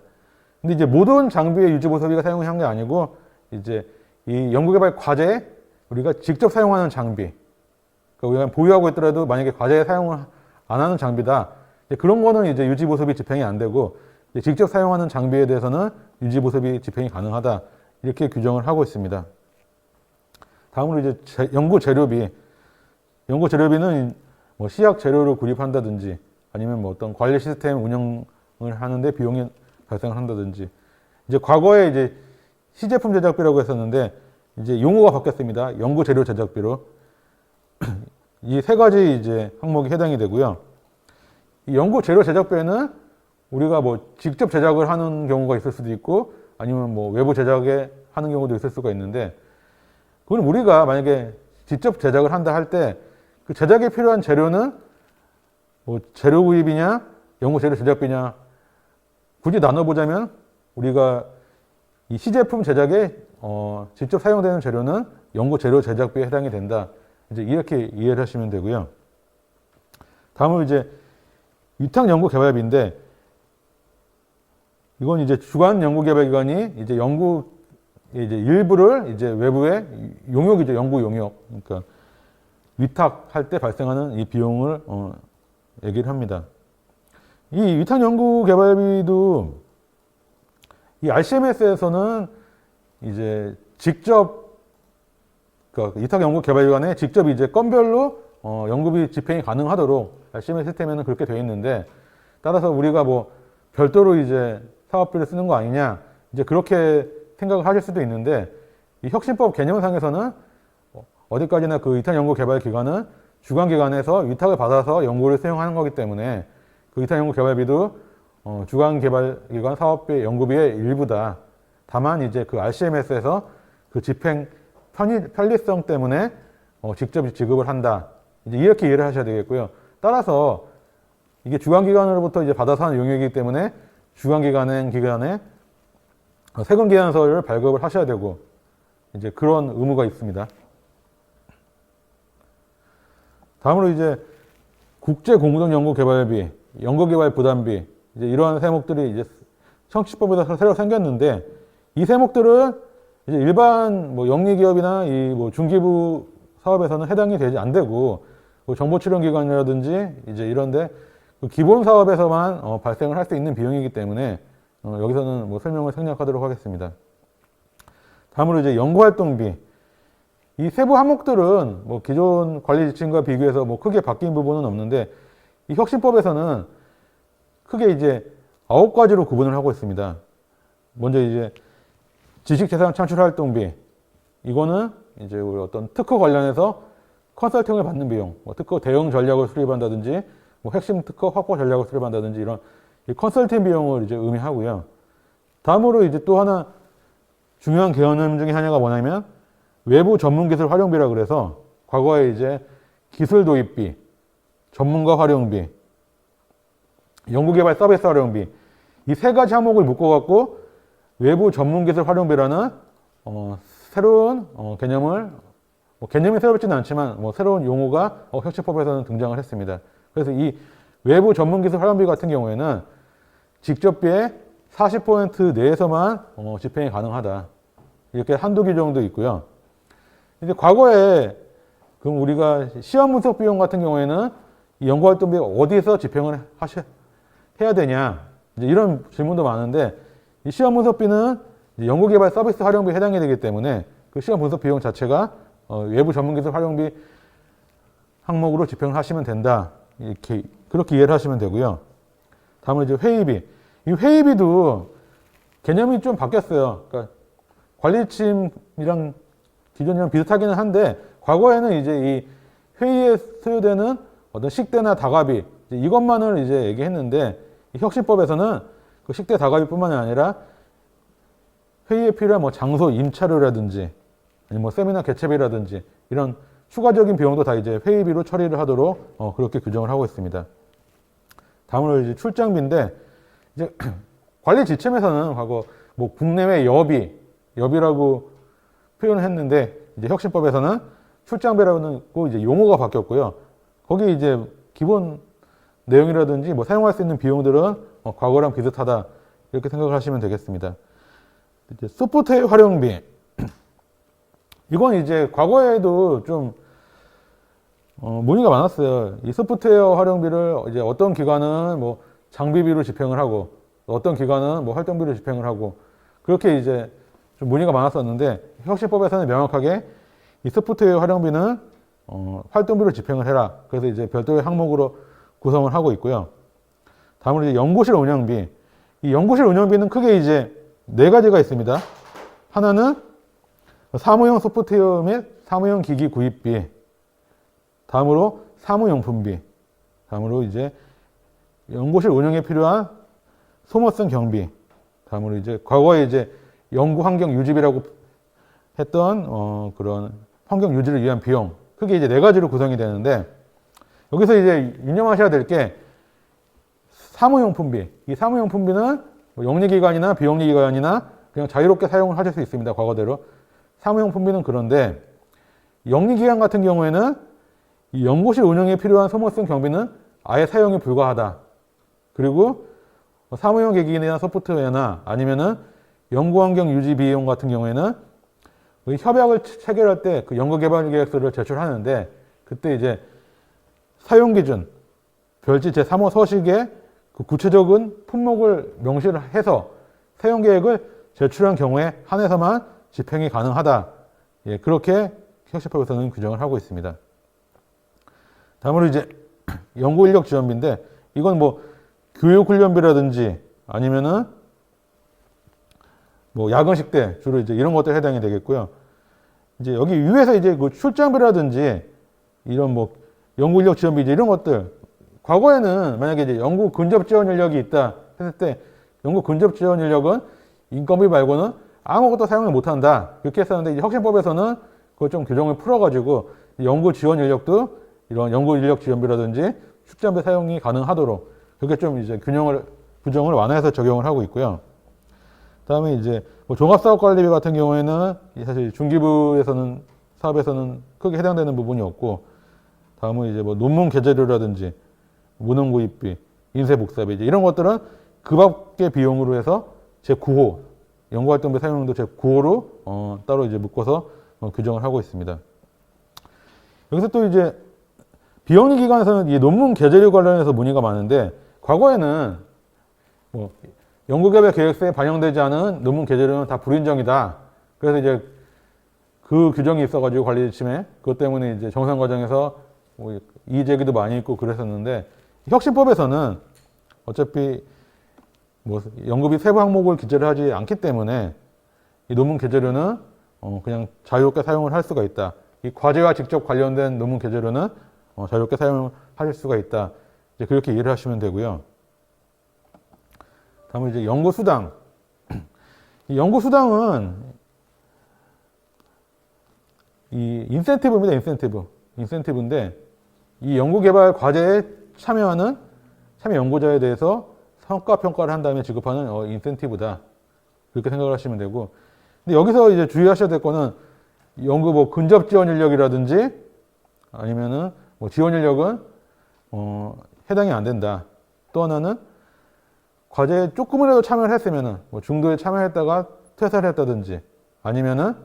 근데 이제 모든 장비의 유지 보수비가 사용이 한 게 아니고, 이제 이 연구개발 과제에 우리가 직접 사용하는 장비, 그러니까 우리가 보유하고 있더라도 만약에 과제에 사용을 안 하는 장비다. 그런 거는 이제 유지 보수비 집행이 안 되고, 직접 사용하는 장비에 대해서는 유지 보수비 집행이 가능하다. 이렇게 규정을 하고 있습니다. 다음으로 이제 연구 재료비. 연구 재료비는 뭐 시약 재료를 구입한다든지 아니면 뭐 어떤 관리 시스템 운영을 하는데 비용이 발생을 한다든지, 이제 과거에 이제 시제품 제작비라고 했었는데 이제 용어가 바뀌었습니다. 연구 재료 제작비로. 이 세 가지 이제 항목이 해당이 되고요. 이 연구 재료 제작비에는 우리가 뭐 직접 제작을 하는 경우가 있을 수도 있고, 아니면 뭐 외부 제작에 하는 경우도 있을 수가 있는데, 그건 우리가 만약에 직접 제작을 한다 할 때 그 제작에 필요한 재료는 뭐 재료 구입이냐, 연구 재료 제작비냐, 굳이 나눠보자면 우리가 이 시제품 제작에 직접 사용되는 재료는 연구 재료 제작비에 해당이 된다. 이제 이렇게 이해를 하시면 되고요. 다음은 이제 위탁 연구 개발비인데, 이건 이제 주관 연구 개발 기관이 이제 연구 이제 일부를 이제 외부에 용역이죠. 연구 용역. 그러니까 위탁할 때 발생하는 이 비용을 얘기를 합니다. 이 위탁 연구 개발비도 이 RCMS에서는 이제 직접, 그러니까 위탁 연구 개발 기관에 직접 이제 건별로 연구비 집행이 가능하도록 RCMS 시스템에는 그렇게 되어 있는데, 따라서 우리가 뭐 별도로 이제 사업비를 쓰는 거 아니냐, 이제 그렇게 생각을 하실 수도 있는데, 이 혁신법 개념상에서는 어디까지나 그 위탁 연구 개발 기관은 주관기관에서 위탁을 받아서 연구를 수행하는 거기 때문에 그 위탁 연구 개발비도 주관개발기관 사업비 연구비의 일부다. 다만 이제 그 RCMS에서 그 집행 편리성 때문에 직접 지급을 한다. 이제 이렇게 이해를 하셔야 되겠고요. 따라서 이게 주관기관으로부터 이제 받아서 하는 용역이기 때문에 주관기관에 세금계산서를 발급을 하셔야 되고 이제 그런 의무가 있습니다. 다음으로 이제 국제공동연구개발비, 연구개발부담비 이제 이러한 세목들이 이제 청취법에서 새로 생겼는데 이 세목들은 이제 일반 뭐 영리기업이나 이 뭐 중기부 사업에서는 해당이 되지 안 되고 뭐 정보출연기관이라든지 이제 이런데 그 기본 사업에서만 발생을 할 수 있는 비용이기 때문에 여기서는 뭐 설명을 생략하도록 하겠습니다. 다음으로 이제 연구활동비. 이 세부 항목들은 뭐 기존 관리 지침과 비교해서 뭐 크게 바뀐 부분은 없는데 이 혁신법에서는 크게 이제 9가지로 구분을 하고 있습니다. 먼저 이제 지식재산 창출활동비. 이거는 이제 우리 어떤 특허 관련해서 컨설팅을 받는 비용, 뭐 특허 대응 전략을 수립한다든지, 뭐 핵심 특허 확보 전략을 수립한다든지 이런 이 컨설팅 비용을 이제 의미하고요. 다음으로 이제 또 하나 중요한 개념 중에 하나가 뭐냐면 외부 전문기술 활용비라 그래서 과거에 이제 기술 도입비, 전문가 활용비, 연구개발 서비스 활용비 이 세 가지 항목을 묶어갖고 외부 전문기술 활용비라는 새로운 개념을 개념이 새롭지는 않지만 새로운 용어가 혁신법에서는 등장을 했습니다. 그래서 이 외부 전문기술 활용비 같은 경우에는 직접비의 40% 내에서만 집행이 가능하다. 이렇게 한도 규정도 있고요. 이제 과거에 그럼 우리가 시험 분석 비용 같은 경우에는 이 연구활동비 어디서 집행을 해야 되냐 이제 이런 질문도 많은데 이 시험 분석비는 연구개발 서비스 활용비에 해당이 되기 때문에 그 시험 분석 비용 자체가 외부 전문기술 활용비 항목으로 집행을 하시면 된다. 이렇게 그렇게 이해를 하시면 되고요. 다음은 이제 회의비. 이 회의비도 개념이 좀 바뀌었어요. 그러니까 관리지침이랑 기존이랑 비슷하기는 한데 과거에는 이제 이 회의에 소요되는 어떤 식대나 다가비 이것만을 이제 얘기했는데 이 혁신법에서는 그 식대 다가비뿐만이 아니라 회의에 필요한 뭐 장소 임차료라든지 아니면 뭐 세미나 개최비라든지 이런 추가적인 비용도 다 이제 회의비로 처리를 하도록 그렇게 규정을 하고 있습니다. 다음으로 이제 출장비인데 이제 관리 지침에서는 과거 뭐 국내외 여비라고 표현을 했는데 이제 혁신법에서는 출장비라고 이제 용어가 바뀌었고요. 거기 이제 기본 내용이라든지 뭐 사용할 수 있는 비용들은 과거랑 비슷하다 이렇게 생각을 하시면 되겠습니다. 이제 소프트웨어 활용비 이건 이제 과거에도 좀 문의가 많았어요. 이 소프트웨어 활용비를 이제 어떤 기관은 뭐 장비비로 집행을 하고 어떤 기관은 뭐 활동비로 집행을 하고 그렇게 이제 좀 문의가 많았었는데 혁신법에서는 명확하게 이 소프트웨어 활용비는 활동비로 집행을 해라. 그래서 이제 별도의 항목으로 구성을 하고 있고요. 다음으로 이제 연구실 운영비. 이 연구실 운영비는 크게 이제 4가지가 있습니다. 하나는 사무용 소프트웨어 및 사무용 기기 구입비. 다음으로 사무용품비. 다음으로 이제 연구실 운영에 필요한 소모성 경비. 다음으로 이제 과거에 이제 연구 환경 유지비라고 했던 그런 환경 유지를 위한 비용. 크게 이제 4가지로 구성이 되는데 여기서 이제 유념하셔야 될 게 사무용품비. 이 사무용품비는 뭐 영리기관이나 비영리기관이나 그냥 자유롭게 사용을 하실 수 있습니다. 과거대로. 사무용품비는 그런데 영리기관 같은 경우에는 이 연구실 운영에 필요한 소모성 경비는 아예 사용이 불가하다. 그리고 사무용 기기나 소프트웨어나 아니면은 연구환경 유지 비용 같은 경우에는 협약을 체결할 때 그 연구개발 계획서를 제출하는데 그때 이제 사용기준, 별지 제3호 서식에 그 구체적인 품목을 명시를 해서 사용계획을 제출한 경우에 한해서만 집행이 가능하다. 예, 그렇게 혁신법에서는 규정을 하고 있습니다. 다음으로 이제 연구인력 지원비인데 이건 뭐 교육훈련비라든지 아니면은 뭐 야근식 때 주로 이제 이런 것들 해당이 되겠고요. 이제 여기 위에서 이제 그 출장비라든지 이런 뭐 연구 인력 지원비 이제 이런 것들. 과거에는 만약에 이제 연구 근접 지원 인력이 있다 했을 때 연구 근접 지원 인력은 인건비 말고는 아무것도 사용을 못한다. 그렇게 했었는데 이제 혁신법에서는 그걸 좀 규정을 풀어가지고 연구 지원 인력도 이런 연구 인력 지원비라든지 출자비 사용이 가능하도록 그렇게 좀 이제 규정을 완화해서 적용을 하고 있고요. 다음에 이제 뭐 종합사업관리비 같은 경우에는 사실 중기부에서는 사업에서는 크게 해당되는 부분이 없고, 다음은 이제 뭐 논문 게재료라든지 문헌 구입비, 인쇄 복사비 이제 이런 것들은 그 밖의 비용으로 해서 제9호 연구활동비 사용량도 제9호로 따로 이제 묶어서 규정을 하고 있습니다. 여기서 또 이제 비영리 기관에서는 이 논문 게재료 관련해서 문의가 많은데, 과거에는 뭐 연구개발 계획서에 반영되지 않은 논문 게재료는 다 불인정이다. 그래서 이제 그 규정이 있어가지고 관리 지침에 그것 때문에 이제 정상 과정에서 뭐 이의 제기도 많이 있고 그랬었는데, 혁신법에서는 어차피 뭐 연구비 세부 항목을 기재를 하지 않기 때문에 이 논문 게재료는 그냥 자유롭게 사용을 할 수가 있다. 이 과제와 직접 관련된 논문 게재료는 자유롭게 사용하실 수가 있다. 이제 그렇게 이해를 하시면 되고요. 다음에 이제 연구수당. 이 연구수당은 이 인센티브입니다. 인센티브인데 이 연구개발 과제에 참여 연구자에 대해서 성과 평가를 한 다음에 지급하는 인센티브다. 그렇게 생각을 하시면 되고. 근데 여기서 이제 주의하셔야 될 거는 연구 뭐 근접 지원 인력이라든지 아니면은 뭐 지원 인력은 해당이 안 된다. 또 하나는 과제에 조금이라도 참여를 했으면은 뭐 중도에 참여했다가 퇴사를 했다든지 아니면은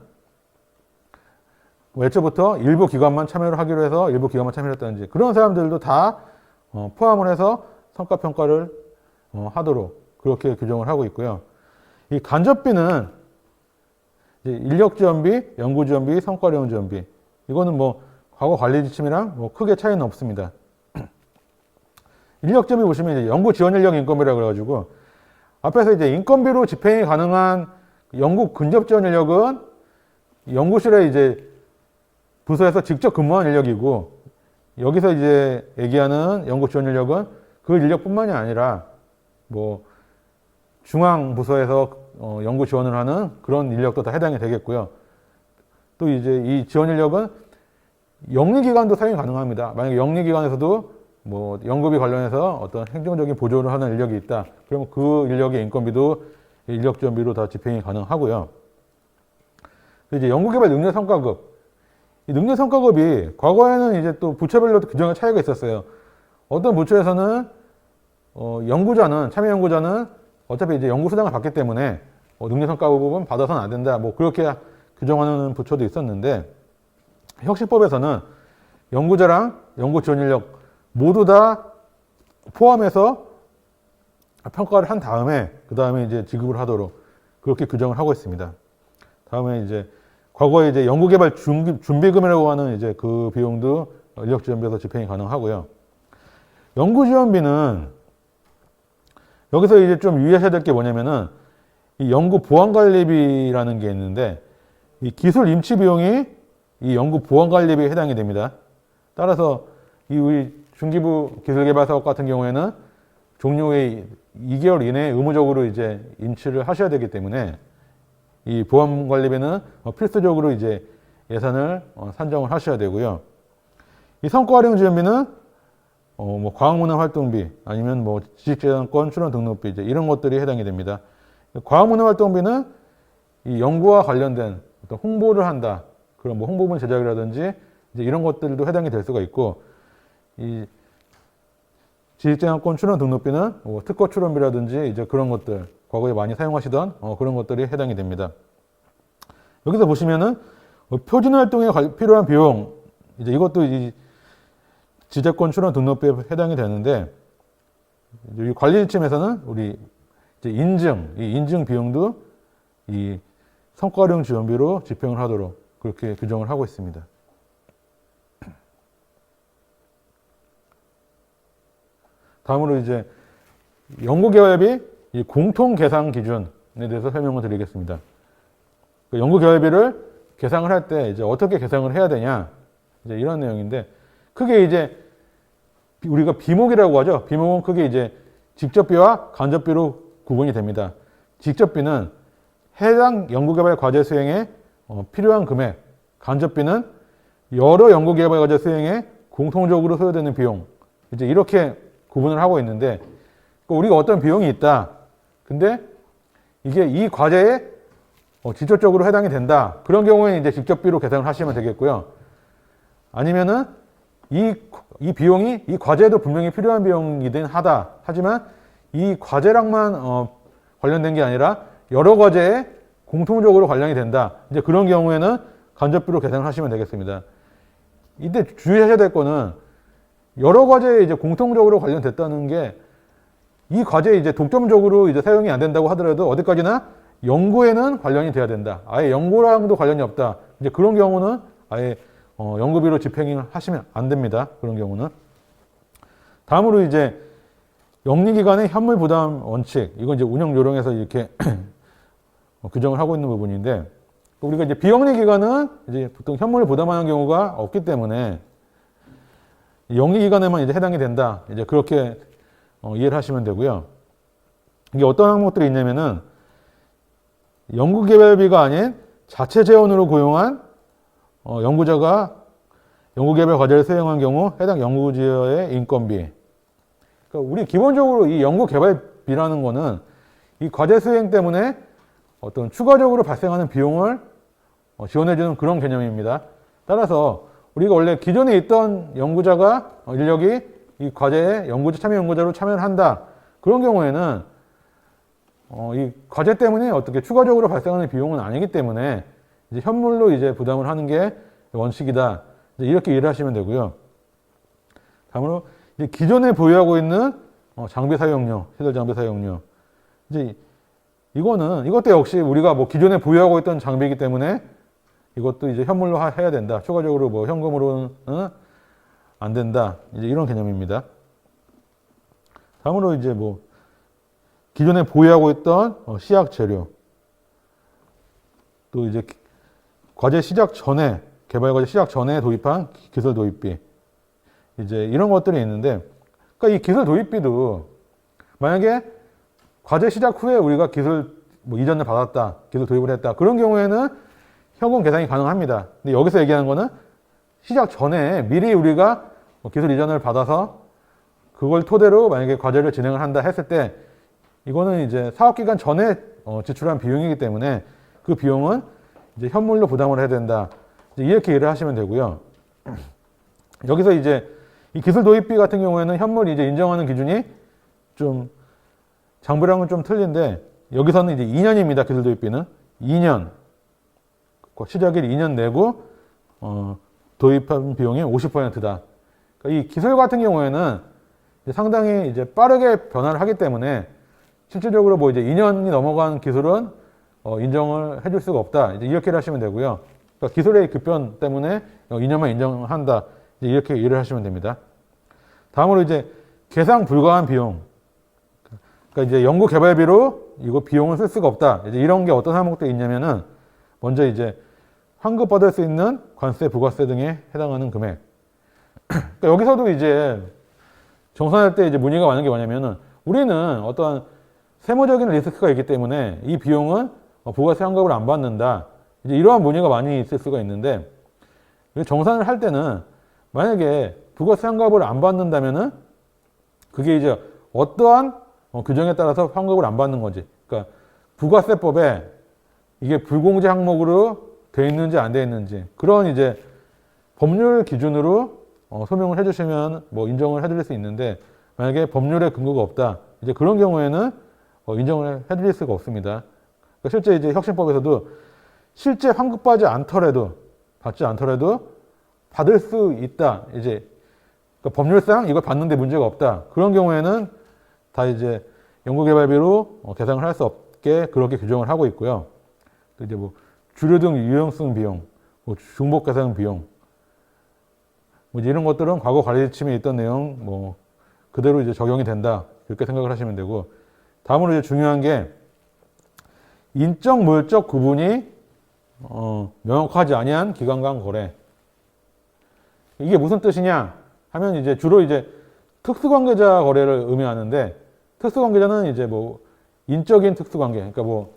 뭐 애초부터 일부 기관만 참여를 하기로 해서 일부 기관만 참여를 했다든지 그런 사람들도 다 포함을 해서 성과 평가를 하도록 그렇게 규정을 하고 있고요. 이 간접비는 이제 인력 지원비, 연구 지원비, 성과령 지원비 이거는 뭐 과거 관리 지침이랑 뭐 크게 차이는 없습니다. 인력 지원비 보시면 이제 연구 지원 인력 인건비라고 그래가지고 앞에서 이제 인건비로 집행이 가능한 연구 근접 지원 인력은 연구실에 이제 부서에서 직접 근무한 인력이고, 여기서 이제 얘기하는 연구 지원 인력은 그 인력뿐만이 아니라 뭐 중앙 부서에서 연구 지원을 하는 그런 인력도 다 해당이 되겠고요. 또 이제 이 지원 인력은 영리기관도 사용이 가능합니다. 만약에 영리기관에서도 뭐 연구비 관련해서 어떤 행정적인 보조를 하는 인력이 있다. 그러면 그 인력의 인건비도 인력 지원비로 다 집행이 가능하고요. 이제 연구개발 능력성과급. 이 능력성과급이 과거에는 이제 또 부처별로 규정의 차이가 있었어요. 어떤 부처에서는 연구자는 참여 연구자는 어차피 이제 연구수당을 받기 때문에 능력성과급은 받아서는 안 된다. 뭐 그렇게 규정하는 부처도 있었는데, 혁신법에서는 연구자랑 연구 지원 인력 모두 다 포함해서 평가를 한 다음에 그 다음에 이제 지급을 하도록 그렇게 규정을 하고 있습니다. 다음에 이제 과거에 이제 연구개발 준비금이라고 하는 이제 그 비용도 인력지원비에서 집행이 가능하고요. 연구지원비는 여기서 이제 좀 유의하셔야 될 게 뭐냐면은 이 연구 보안관리비라는 게 있는데 이 기술 임치 비용이 이 연구 보안관리비에 해당이 됩니다. 따라서 이 우리 중기부 기술개발 사업 같은 경우에는 종료의 2개월 이내에 의무적으로 이제 임치를 하셔야 되기 때문에 이 보안관리비는 필수적으로 이제 예산을 산정을 하셔야 되고요. 이 성과활용 지원비는 뭐 과학문화 활동비 아니면 뭐 지식재산권 출원 등록비 이제 이런 것들이 해당이 됩니다. 과학문화 활동비는 이 연구와 관련된 어떤 홍보를 한다. 그런 뭐 홍보문 제작이라든지 이제 이런 것들도 해당이 될 수가 있고, 이 지식재산권 출원 등록비는 뭐 특허 출원비라든지 이제 그런 것들 과거에 많이 사용하시던 그런 것들이 해당이 됩니다. 여기서 보시면은 표준 활동에 필요한 비용 이제 이것도 이 지재권 출원 등록비에 해당이 되는데, 이 관리 지침에서는 우리 이제 이 인증 비용도 이 성과활용 지원비로 집행을 하도록 그렇게 규정을 하고 있습니다. 다음으로 이제 연구개발비 이 공통 계산 기준에 대해서 설명을 드리겠습니다. 연구개발비를 계상을 할 때 이제 어떻게 계상을 해야 되냐 이제 이런 내용인데, 크게 이제 우리가 비목이라고 하죠. 비목은 크게 이제 직접비와 간접비로 구분이 됩니다. 직접비는 해당 연구개발 과제 수행에 필요한 금액, 간접비는 여러 연구개발 과제 수행에 공통적으로 소요되는 비용, 이제 이렇게 구분을 하고 있는데, 우리가 어떤 비용이 있다. 근데 이게 이 과제에 직접적으로 해당이 된다. 그런 경우에는 이제 직접비로 계산을 하시면 되겠고요. 아니면은 이 비용이 이 과제에도 분명히 필요한 비용이긴 하다. 하지만 이 과제랑만 관련된 게 아니라 여러 과제에 공통적으로 관련이 된다. 이제 그런 경우에는 간접비로 계산을 하시면 되겠습니다. 이때 주의하셔야 될 거는 여러 과제에 이제 공통적으로 관련됐다는 게 이 과제에 이제 독점적으로 이제 사용이 안 된다고 하더라도 어디까지나 연구에는 관련이 돼야 된다. 아예 연구랑도 관련이 없다. 이제 그런 경우는 아예 연구비로 집행을 하시면 안 됩니다. 그런 경우는. 다음으로 이제 영리기관의 현물 부담 원칙. 이건 이제 운영 요령에서 이렇게 규정을 하고 있는 부분인데, 우리가 이제 비영리기관은 이제 보통 현물을 부담하는 경우가 없기 때문에 영리기관에만 이제 해당이 된다. 이제 그렇게 이해를 하시면 되고요. 이게 어떤 항목들이 있냐면은 연구개발비가 아닌 자체 재원으로 고용한 연구자가 연구개발 과제를 수행한 경우 해당 연구지어의 인건비. 그러니까 우리 기본적으로 이 연구개발비라는 거는 이 과제 수행 때문에 어떤 추가적으로 발생하는 비용을 지원해주는 그런 개념입니다. 따라서 우리가 원래 기존에 있던 연구자가 인력이 이 과제에 참여 연구자로 참여를 한다. 그런 경우에는 이 과제 때문에 어떻게 추가적으로 발생하는 비용은 아니기 때문에 이제 현물로 이제 부담을 하는 게 원칙이다. 이렇게 이해를 하시면 되고요. 다음으로 이제 기존에 보유하고 있는 장비 사용료, 시설 장비 사용료. 이제 이것도 역시 우리가 뭐 기존에 보유하고 있던 장비이기 때문에 이것도 이제 현물로 해야 된다. 추가적으로 뭐 현금으로는 안 된다. 이제 이런 개념입니다. 다음으로 이제 뭐 기존에 보유하고 있던 시약 재료, 또 이제 과제 시작 전에 개발 과제 시작 전에 도입한 기술 도입비, 이제 이런 것들이 있는데, 그러니까 이 기술 도입비도 만약에 과제 시작 후에 우리가 기술 이전을 받았다, 기술 도입을 했다, 그런 경우에는 현금 계산이 가능합니다. 근데 여기서 얘기하는 거는 시작 전에 미리 우리가 기술 이전을 받아서 그걸 토대로 만약에 과제를 진행을 한다 했을 때, 이거는 이제 사업기간 전에 지출한 비용이기 때문에 그 비용은 이제 현물로 부담을 해야 된다. 이렇게 이해를 하시면 되고요. 여기서 이제 이 기술 도입비 같은 경우에는 현물이 이제 인정하는 기준이 좀 장부랑은 좀 틀린데, 여기서는 이제 2년입니다. 기술 도입비는 2년. 시작일 2년 내고 도입한 비용이 50%다. 그러니까 이 기술 같은 경우에는 이제 상당히 이제 빠르게 변화를 하기 때문에 실질적으로 뭐 이제 2년이 넘어간 기술은 인정을 해줄 수가 없다. 이제 이렇게 하시면 되고요. 그러니까 기술의 급변 때문에 2년만 인정한다. 이제 이렇게 이해를 하시면 됩니다. 다음으로 이제 계상 불가한 비용. 그러니까 이제 연구 개발비로 이거 비용을 쓸 수가 없다. 이제 이런 게 어떤 항목들이 있냐면은, 먼저 이제 환급받을 수 있는 관세, 부가세 등에 해당하는 금액. 그러니까 여기서도 이제 정산할 때 이제 문의가 많은 게 뭐냐면은, 우리는 어떠한 세무적인 리스크가 있기 때문에 이 비용은 부가세 환급을 안 받는다. 이제 이러한 문의가 많이 있을 수가 있는데, 정산을 할 때는 만약에 부가세 환급을 안 받는다면은 그게 이제 어떠한 규정에 따라서 환급을 안 받는 거지. 그러니까 부가세법에 이게 불공제 항목으로 돼 있는지 안 돼 있는지, 그런 이제 법률 기준으로 소명을 해주시면 뭐 인정을 해드릴 수 있는데, 만약에 법률에 근거가 없다, 이제 그런 경우에는 인정을 해드릴 수가 없습니다. 그러니까 실제 이제 혁신법에서도 실제 환급받지 않더라도 받을 수 있다. 이제 그러니까 법률상 이걸 받는데 문제가 없다. 그런 경우에는 다 이제 연구개발비로 계상을 할 수 없게 그렇게 규정을 하고 있고요. 이제 뭐 주류 등 유형성 비용, 뭐 중복 계상 비용, 뭐 이런 것들은 과거 관리 지침에 있던 내용 뭐 그대로 이제 적용이 된다. 이렇게 생각을 하시면 되고, 다음으로 이제 중요한 게 인적 물적 구분이 명확하지 아니한 기관 간 거래. 이게 무슨 뜻이냐? 하면 이제 주로 이제 특수관계자 거래를 의미하는데, 특수관계자는 이제 뭐 인적인 특수관계, 그러니까 뭐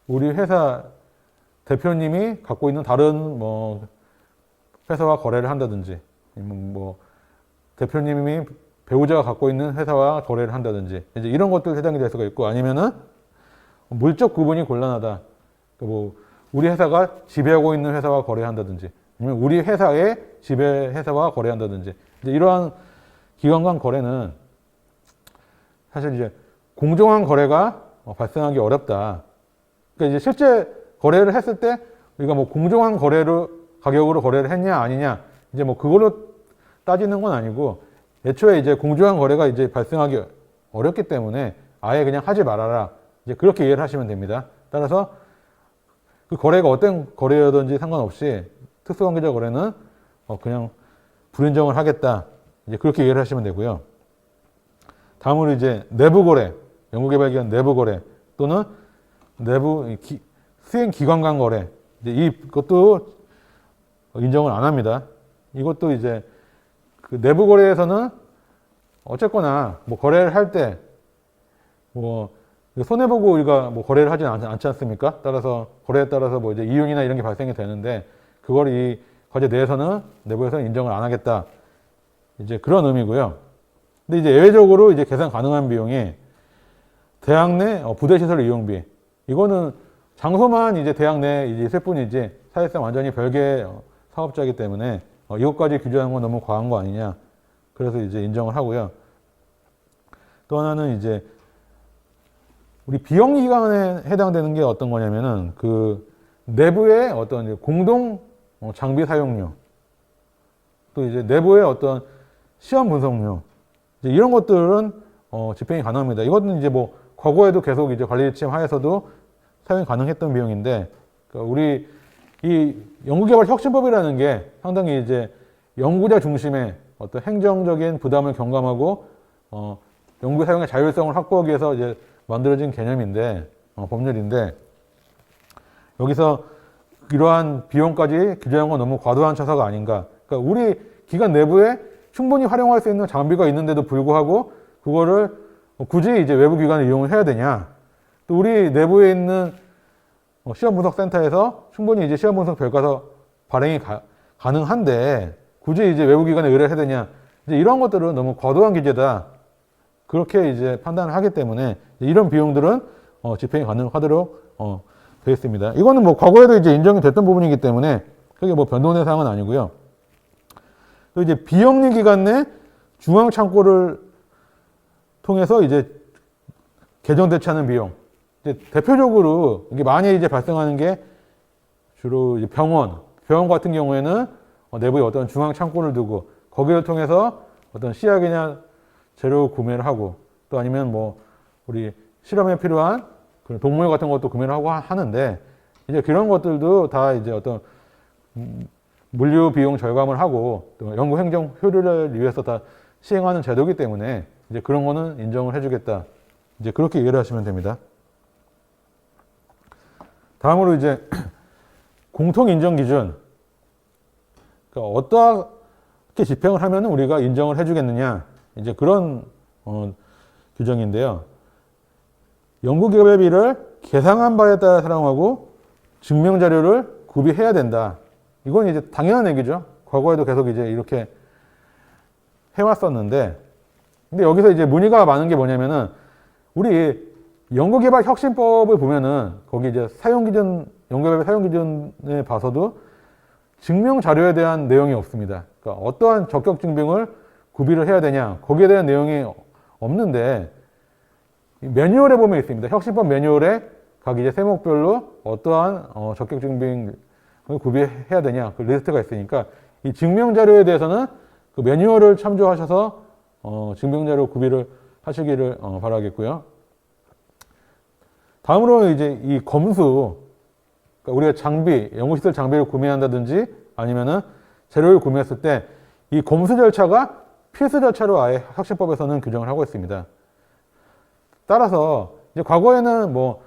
우리 회사 대표님이 갖고 있는 다른 뭐 회사와 거래를 한다든지, 뭐 대표님이 배우자가 갖고 있는 회사와 거래를 한다든지, 이제 이런 것들 해당이 될 수가 있고, 아니면은 물적 구분이 곤란하다. 뭐 우리 회사가 지배하고 있는 회사와 거래한다든지, 아니면 우리 회사의 지배 회사와 거래한다든지, 이제 이러한 기관 간 거래는 사실 이제 공정한 거래가 발생하기 어렵다. 그러니까 이제 실제 거래를 했을 때 우리가 뭐 공정한 거래로 가격으로 거래를 했냐 아니냐, 이제 뭐 그걸로 따지는 건 아니고, 애초에 이제 공정한 거래가 이제 발생하기 어렵기 때문에 아예 그냥 하지 말아라. 이제 그렇게 이해를 하시면 됩니다. 따라서 그 거래가 어떤 거래여든지 상관없이 특수관계자 거래는 그냥 불인정을 하겠다. 이제 그렇게 이해를 하시면 되고요. 다음으로 이제 내부 거래, 연구개발기관 내부 거래 또는 내부 수행 기관 간 거래. 이제 이것도 인정을 안 합니다. 이것도 이제 그 내부 거래에서는 어쨌거나 뭐 거래를 할 때 뭐 손해보고 우리가 뭐 거래를 하진 않지 않습니까? 따라서 거래에 따라서 뭐 이제 이윤이나 이런 게 발생이 되는데, 그걸 이 과제 내에서는 내부에서는 인정을 안 하겠다. 이제 그런 의미고요. 근데 이제 예외적으로 이제 계산 가능한 비용이 대학 내 부대시설 이용비. 이거는 장소만 이제 대학 내에 이제 있을 뿐이지 사실상 완전히 별개의 사업자이기 때문에 이것까지 규제하는 건 너무 과한 거 아니냐. 그래서 이제 인정을 하고요. 또 하나는 이제 우리 비영리 기관에 해당되는 게 어떤 거냐면은 그 내부의 어떤 공동 장비 사용료, 또 이제 내부의 어떤 시험 분석료, 이제 이런 것들은 집행이 가능합니다. 이것은 이제 뭐 과거에도 계속 이제 관리지침 하에서도 사용이 가능했던 비용인데, 그러니까 우리 이 연구개발혁신법이라는 게 상당히 이제 연구자 중심의 어떤 행정적인 부담을 경감하고 연구 사용의 자율성을 확보하기 위해서 이제 만들어진 개념인데, 법률인데, 여기서 이러한 비용까지 규제한 건 너무 과도한 처사가 아닌가. 그러니까 우리 기관 내부에 충분히 활용할 수 있는 장비가 있는데도 불구하고 그거를 굳이 이제 외부 기관을 이용을 해야 되냐. 또 우리 내부에 있는 시험 분석 센터에서 충분히 이제 시험 분석 별가서 발행이 가능한데 굳이 이제 외부 기관에 의뢰를 해야 되냐. 이제 이런 것들은 너무 과도한 규제다. 그렇게 이제 판단을 하기 때문에 이런 비용들은 집행이 가능하도록 되어 있습니다. 이거는 뭐 과거에도 이제 인정이 됐던 부분이기 때문에 그게 뭐 변동된 사항은 아니고요. 또 이제 비영리 기관 내 중앙 창고를 통해서 이제 개정 대체하는 비용. 이제 대표적으로 이게 많이 이제 발생하는 게 주로 이제 병원 같은 경우에는 내부에 어떤 중앙 창고를 두고 거기를 통해서 어떤 씨약이나 재료 구매를 하고, 또 아니면 뭐 우리 실험에 필요한 동물 같은 것도 구매를 하고 하는데, 이제 그런 것들도 다 이제 어떤 물류 비용 절감을 하고 또 연구 행정 효율을 위해서 다 시행하는 제도이기 때문에 이제 그런 거는 인정을 해주겠다. 이제 그렇게 이해를 하시면 됩니다. 다음으로 이제 공통 인정 기준. 그러니까 어떻게 집행을 하면 우리가 인정을 해주겠느냐. 이제 그런 규정인데요. 연구개발비를 계상한 바에 따라 사용하고 증명 자료를 구비해야 된다. 이건 이제 당연한 얘기죠. 과거에도 계속 이제 이렇게 해왔었는데, 근데 여기서 이제 문의가 많은 게 뭐냐면은 우리 연구개발혁신법을 보면은 거기 이제 연구개발 사용기준에 봐서도 증명 자료에 대한 내용이 없습니다. 그러니까 어떠한 적격 증빙을 구비를 해야 되냐, 거기에 대한 내용이 없는데, 매뉴얼에 보면 있습니다. 혁신법 매뉴얼에 각 이제 세목별로 어떠한 적격 증빙을 구비해야 되냐, 그 리스트가 있으니까 이 증명 자료에 대해서는 그 매뉴얼을 참조하셔서 증명 자료 구비를 하시기를 바라겠고요. 다음으로 이제 이 검수, 그러니까 우리가 연구시설 장비를 구매한다든지 아니면은 재료를 구매했을 때 이 검수 절차가 필수 절차로 아예 혁신법에서는 규정을 하고 있습니다. 따라서 이제 과거에는 뭐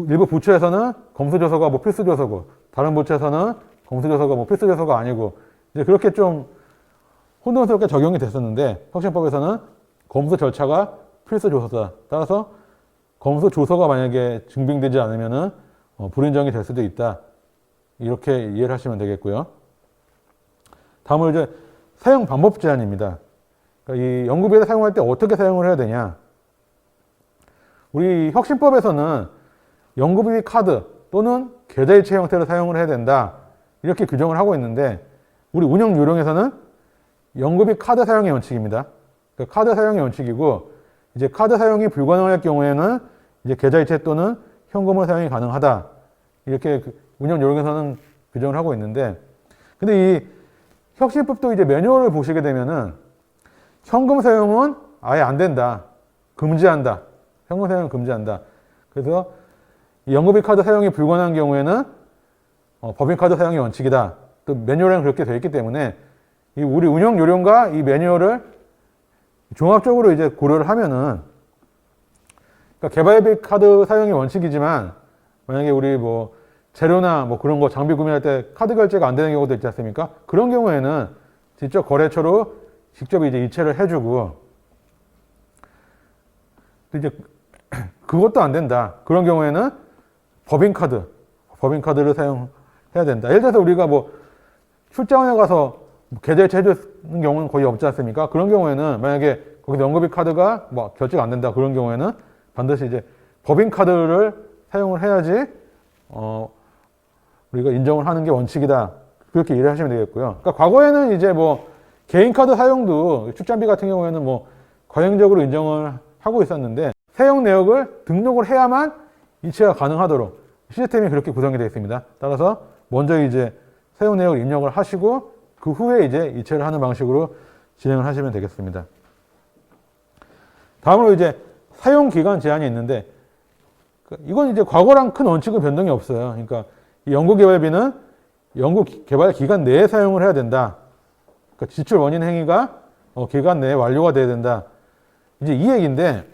일부 부처에서는 검수 조서가 뭐 필수 조서고 다른 부처에서는 검수 조서가 뭐 필수 조서가 아니고 이제 그렇게 좀 혼돈스럽게 적용이 됐었는데 혁신법에서는 검수 절차가 필수 조서다. 따라서 검수 조서가 만약에 증빙되지 않으면은 불인정이 될 수도 있다. 이렇게 이해를 하시면 되겠고요. 다음으로 이제 사용 방법 제한입니다. 그러니까 이 연구비를 사용할 때 어떻게 사용을 해야 되냐? 우리 혁신법에서는 연구비 카드 또는 계좌이체 형태로 사용을 해야 된다. 이렇게 규정을 하고 있는데 우리 운영 요령에서는 연구비 카드 사용의 원칙입니다. 그러니까 카드 사용의 원칙이고 이제 카드 사용이 불가능할 경우에는 이제 계좌이체 또는 현금으로 사용이 가능하다. 이렇게 운영 요령에서는 규정을 하고 있는데 근데 이 혁신법도 이제 매뉴얼을 보시게 되면은 현금 사용은 아예 안 된다. 금지한다. 현금 사용은 금지한다. 그래서 이 연구비 카드 사용이 불가능한 경우에는 법인카드 사용이 원칙이다. 또 매뉴얼에는 그렇게 되어 있기 때문에 이 우리 운영 요령과 이 매뉴얼을 종합적으로 이제 고려를 하면은 그러니까 개발비 카드 사용이 원칙이지만 만약에 우리 뭐 재료나 뭐 그런 거 장비 구매할 때 카드 결제가 안 되는 경우도 있지 않습니까? 그런 경우에는 직접 거래처로 직접 이제 이체를 해주고 또 이제 그것도 안 된다. 그런 경우에는 법인카드를 사용해야 된다. 예를 들어서 우리가 뭐 출장에 가서 계좌이체 해주는 경우는 거의 없지 않습니까? 그런 경우에는 만약에 거기서 연구비 카드가 뭐 결제가 안 된다. 그런 경우에는 반드시 이제 법인카드를 사용을 해야지 우리가 인정을 하는 게 원칙이다. 그렇게 이해를 하시면 되겠고요. 그러니까 과거에는 이제 뭐 개인카드 사용도 출장비 같은 경우에는 뭐 과잉적으로 인정을 하고 있었는데 사용 내역을 등록을 해야만 이체가 가능하도록 시스템이 그렇게 구성이 되어 있습니다. 따라서 먼저 이제 사용 내역을 입력을 하시고 그 후에 이제 이체를 하는 방식으로 진행을 하시면 되겠습니다. 다음으로 이제 사용 기간 제한이 있는데 이건 이제 과거랑 큰 원칙은 변동이 없어요. 그러니까 이 연구개발비는 연구개발 기간 내에 사용을 해야 된다. 그러니까 지출 원인 행위가 기간 내에 완료가 돼야 된다. 이제 이 얘기인데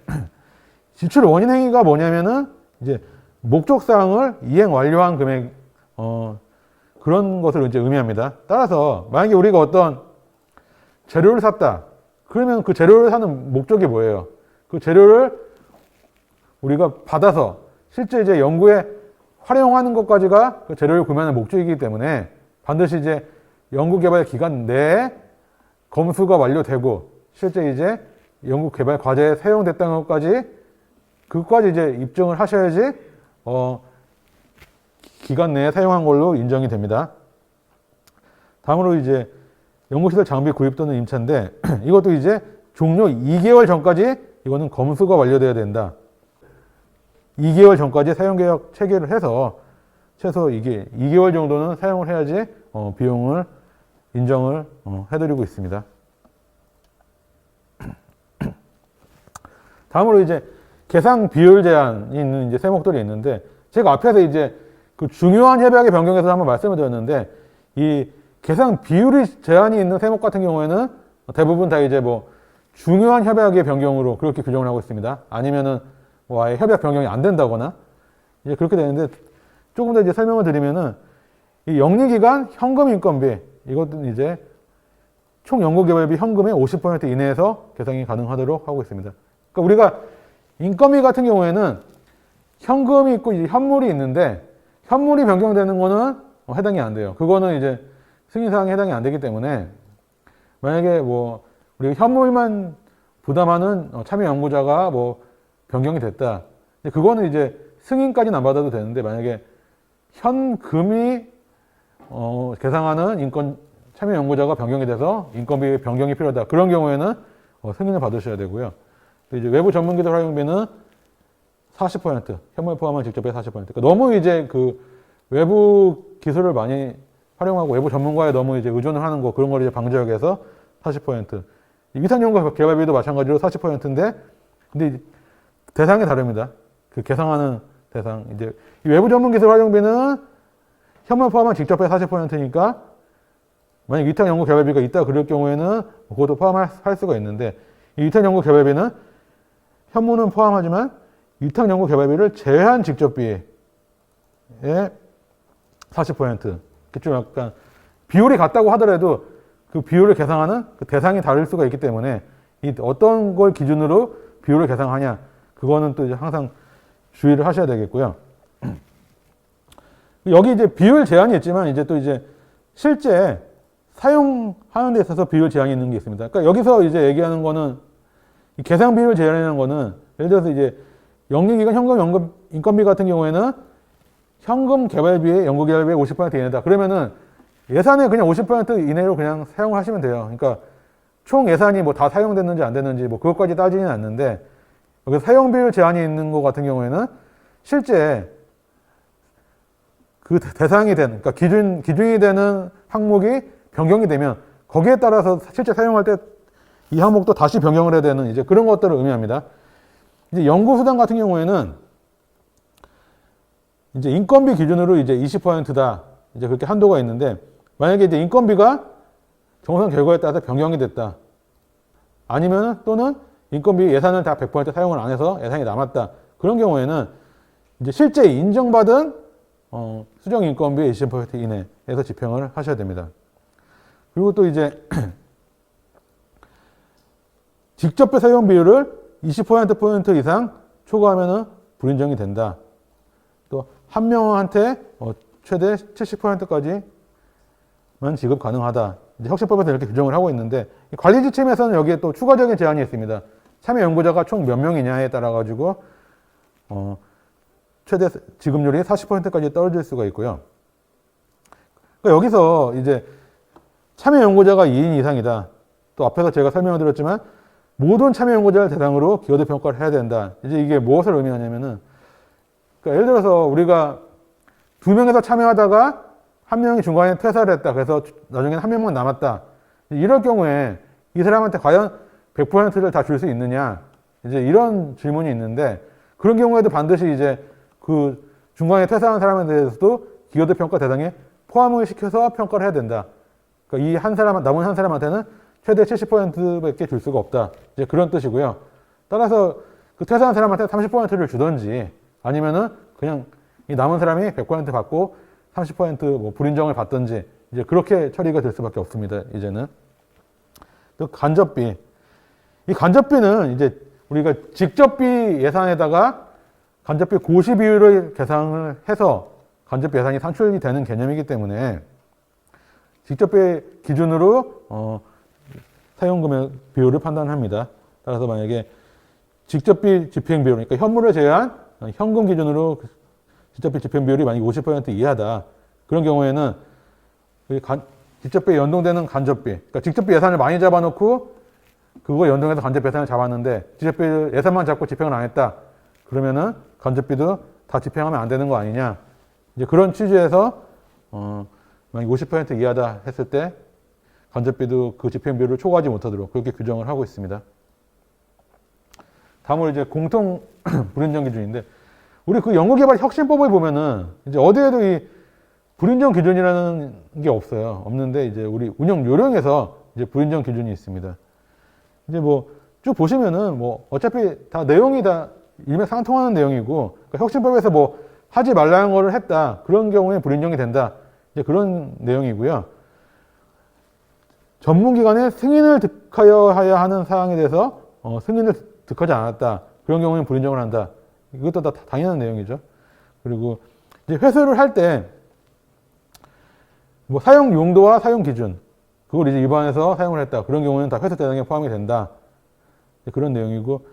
지출 원인 행위가 뭐냐면은 이제 목적 사항을 이행 완료한 금액 그런 것을 이제 의미합니다. 따라서 만약에 우리가 어떤 재료를 샀다. 그러면 그 재료를 사는 목적이 뭐예요? 그 재료를 우리가 받아서 실제 이제 연구에 활용하는 것까지가 그 재료를 구매하는 목적이기 때문에 반드시 이제 연구 개발 기간 내에 검수가 완료되고 실제 이제 연구 개발 과제에 사용됐다는 것까지 그것까지 이제 입증을 하셔야지 기간 내에 사용한 걸로 인정이 됩니다. 다음으로 이제 연구시설 장비 구입 또는 임차인데 이것도 이제 종료 2개월 전까지 이거는 검수가 완료돼야 된다. 2개월 전까지 사용계약 체결을 해서 최소 이게 2개월 정도는 사용을 해야지 비용을 인정을 해드리고 있습니다. 다음으로 이제 계상 비율 제한이 있는 이제 세목들이 있는데 제가 앞에서 이제 그 중요한 협약의 변경에서 한번 말씀을 드렸는데 이 계상 비율이 제한이 있는 세목 같은 경우에는 대부분 다 이제 뭐 중요한 협약의 변경으로 그렇게 규정을 하고 있습니다. 아니면은 뭐 아예 협약 변경이 안 된다거나 이제 그렇게 되는데 조금 더 이제 설명을 드리면은 이 영리기간 현금 인건비 이것도 이제 총 연구개발비 현금의 50% 이내에서 계상이 가능하도록 하고 있습니다. 그러니까 우리가 인건비 같은 경우에는 현금이 있고 이제 현물이 있는데 현물이 변경되는 거는 해당이 안 돼요. 그거는 이제 승인사항에 해당이 안 되기 때문에 만약에 뭐 우리가 현물만 부담하는 참여 연구자가 뭐 변경이 됐다. 그거는 이제 승인까지는 안 받아도 되는데 만약에 현금이 계상하는 인건 참여 연구자가 변경이 돼서 인건비 변경이 필요하다. 그런 경우에는 승인을 받으셔야 되고요. 또 이제 외부 전문기술 활용비는 40% 현물 포함한 직접의 40%. 그러니까 너무 이제 그 외부 기술을 많이 활용하고 외부 전문가에 너무 이제 의존을 하는 거 그런 걸 이제 방지하기 위해서 40%. 위탁연구 개발비도 마찬가지로 40%인데 근데 대상이 다릅니다. 그 계상하는 대상. 이제 이 외부 전문 기술 활용비는 현물 포함한 직접의 40%니까 만약 위탁 연구 개발비가 있다 그럴 경우에는 그것도 포함할 수가 있는데 이 위탁 연구 개발비는 현물은 포함하지만 위탁 연구 개발비를 제외한 직접비의 40%. 좀 약간 비율이 같다고 하더라도 그 비율을 계산하는 그 대상이 다를 수가 있기 때문에 이 어떤 걸 기준으로 비율을 계산하냐, 그거는 또 이제 항상 주의를 하셔야 되겠고요. 여기 이제 비율 제한이 있지만 이제 또 이제 실제 사용하는 데 있어서 비율 제한이 있는 게 있습니다. 그러니까 여기서 이제 얘기하는 거는 이 계상 비율 제한이라는 거는 예를 들어서 이제 영리기관 현금 인건비 같은 경우에는 현금 개발비에 연구 개발비의 50% 이내다. 그러면은 예산의 그냥 50% 이내로 그냥 사용을 하시면 돼요. 그러니까 총 예산이 뭐 다 사용됐는지 안 됐는지 뭐 그것까지 따지지는 않는데, 여기 사용 비율 제한이 있는 것 같은 경우에는 실제 그 대상이 되는, 그러니까 기준이 되는 항목이 변경이 되면 거기에 따라서 실제 사용할 때 이 항목도 다시 변경을 해야 되는 이제 그런 것들을 의미합니다. 이제 연구수당 같은 경우에는 이제 인건비 기준으로 이제 20%다. 이제 그렇게 한도가 있는데, 만약에 이제 인건비가 정상 결과에 따라서 변경이 됐다. 아니면 또는 인건비 예산을 다 100% 사용을 안 해서 예산이 남았다. 그런 경우에는 이제 실제 인정받은 수정 인건비의 20% 이내에서 집행을 하셔야 됩니다. 그리고 또 이제 직접비 사용 비율을 20% 이상 초과하면 불인정이 된다. 또 한 명한테 최대 70%까지만 지급 가능하다. 이제 혁신법에서 이렇게 규정을 하고 있는데, 관리 지침에서는 여기에 또 추가적인 제한이 있습니다. 참여 연구자가 총 몇 명이냐에 따라 가지고 최대 지급률이 40%까지 떨어질 수가 있고요. 그러니까 여기서 이제 참여 연구자가 2인 이상이다. 또 앞에서 제가 설명을 드렸지만 모든 참여 연구자를 대상으로 기여도 평가를 해야 된다. 이제 이게 무엇을 의미하냐면은, 그러니까 예를 들어서 우리가 2명에서 참여하다가 한 명이 중간에 퇴사를 했다. 그래서 나중에는 한 명만 남았다. 이럴 경우에 이 사람한테 과연 100%를 다 줄 수 있느냐? 이제 이런 질문이 있는데, 그런 경우에도 반드시 이제 그 중간에 퇴사한 사람에 대해서도 기여도 평가 대상에 포함을 시켜서 평가를 해야 된다. 그러니까 이 한 사람, 남은 한 사람한테는 최대 70%밖에 줄 수가 없다. 이제 그런 뜻이고요. 따라서 그 퇴사한 사람한테 30%를 주든지, 아니면은 그냥 이 남은 사람이 100% 받고 30% 불인정을 받든지, 이제 그렇게 처리가 될 수밖에 없습니다. 이제는. 또 간접비. 이 간접비는 이제 우리가 직접비 예산에다가 간접비 고시 비율을 계산을 해서 간접비 예산이 산출이 되는 개념이기 때문에 직접비 기준으로 사용금액 비율을 판단합니다. 따라서 만약에 직접비 집행 비율, 그러니까 현물을 제외한 현금 기준으로 직접비 집행 비율이 만약에 50% 이하다. 그런 경우에는 직접비에 연동되는 간접비, 그러니까 직접비 예산을 많이 잡아놓고 그거 연동해서 간접비 예산을 잡았는데 직접비 예산만 잡고 집행을 안 했다. 그러면은 간접비도 다 집행하면 안 되는 거 아니냐. 이제 그런 취지에서 만약 50% 이하다 했을 때 간접비도 그 집행 비율을 초과하지 못하도록 그렇게 규정을 하고 있습니다. 다음으로 이제 공통 불인정 기준인데, 우리 그 연구개발 혁신법을 보면은 이제 어디에도 이 불인정 기준이라는 게 없어요. 없는데 이제 우리 운영 요령에서 이제 불인정 기준이 있습니다. 이제 뭐 쭉 보시면은 뭐 어차피 다 내용이 다 일맥상통하는 내용이고, 그러니까 혁신법에서 뭐 하지 말라는 거를 했다. 그런 경우에 불인정이 된다. 이제 그런 내용이고요. 전문기관의 승인을 득하여야 하는 사항에 대해서 승인을 득하지 않았다. 그런 경우에는 불인정을 한다. 이것도 다 당연한 내용이죠. 그리고 이제 회수를 할 때 뭐 사용 용도와 사용 기준 그걸 이제 위반해서 사용을 했다. 그런 경우는 다 회수 대상에 포함이 된다. 그런 내용이고,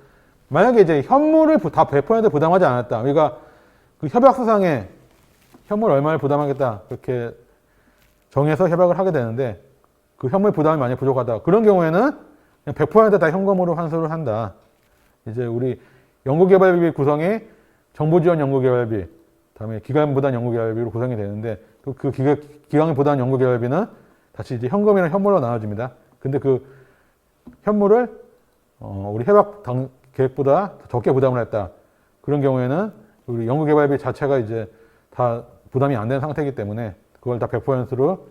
만약에 이제 현물을 다 100% 부담하지 않았다. 우리가 그 협약서상에 현물 얼마를 부담하겠다. 그렇게 정해서 협약을 하게 되는데 그 현물 부담이 많이 부족하다. 그런 경우에는 그냥 100%다 현금으로 환수를 한다. 이제 우리 연구개발비 구성이 정부지원 연구개발비, 다음에 기관부담 연구개발비로 구성이 되는데, 또 그 기관부담 연구개발비는 다시 이제 현금이랑 현물로 나눠집니다. 근데 그 현물을 우리 협약 계획보다 적게 부담을 했다. 그런 경우에는 우리 연구개발비 자체가 이제 다 부담이 안 된 상태이기 때문에 그걸 다 100%로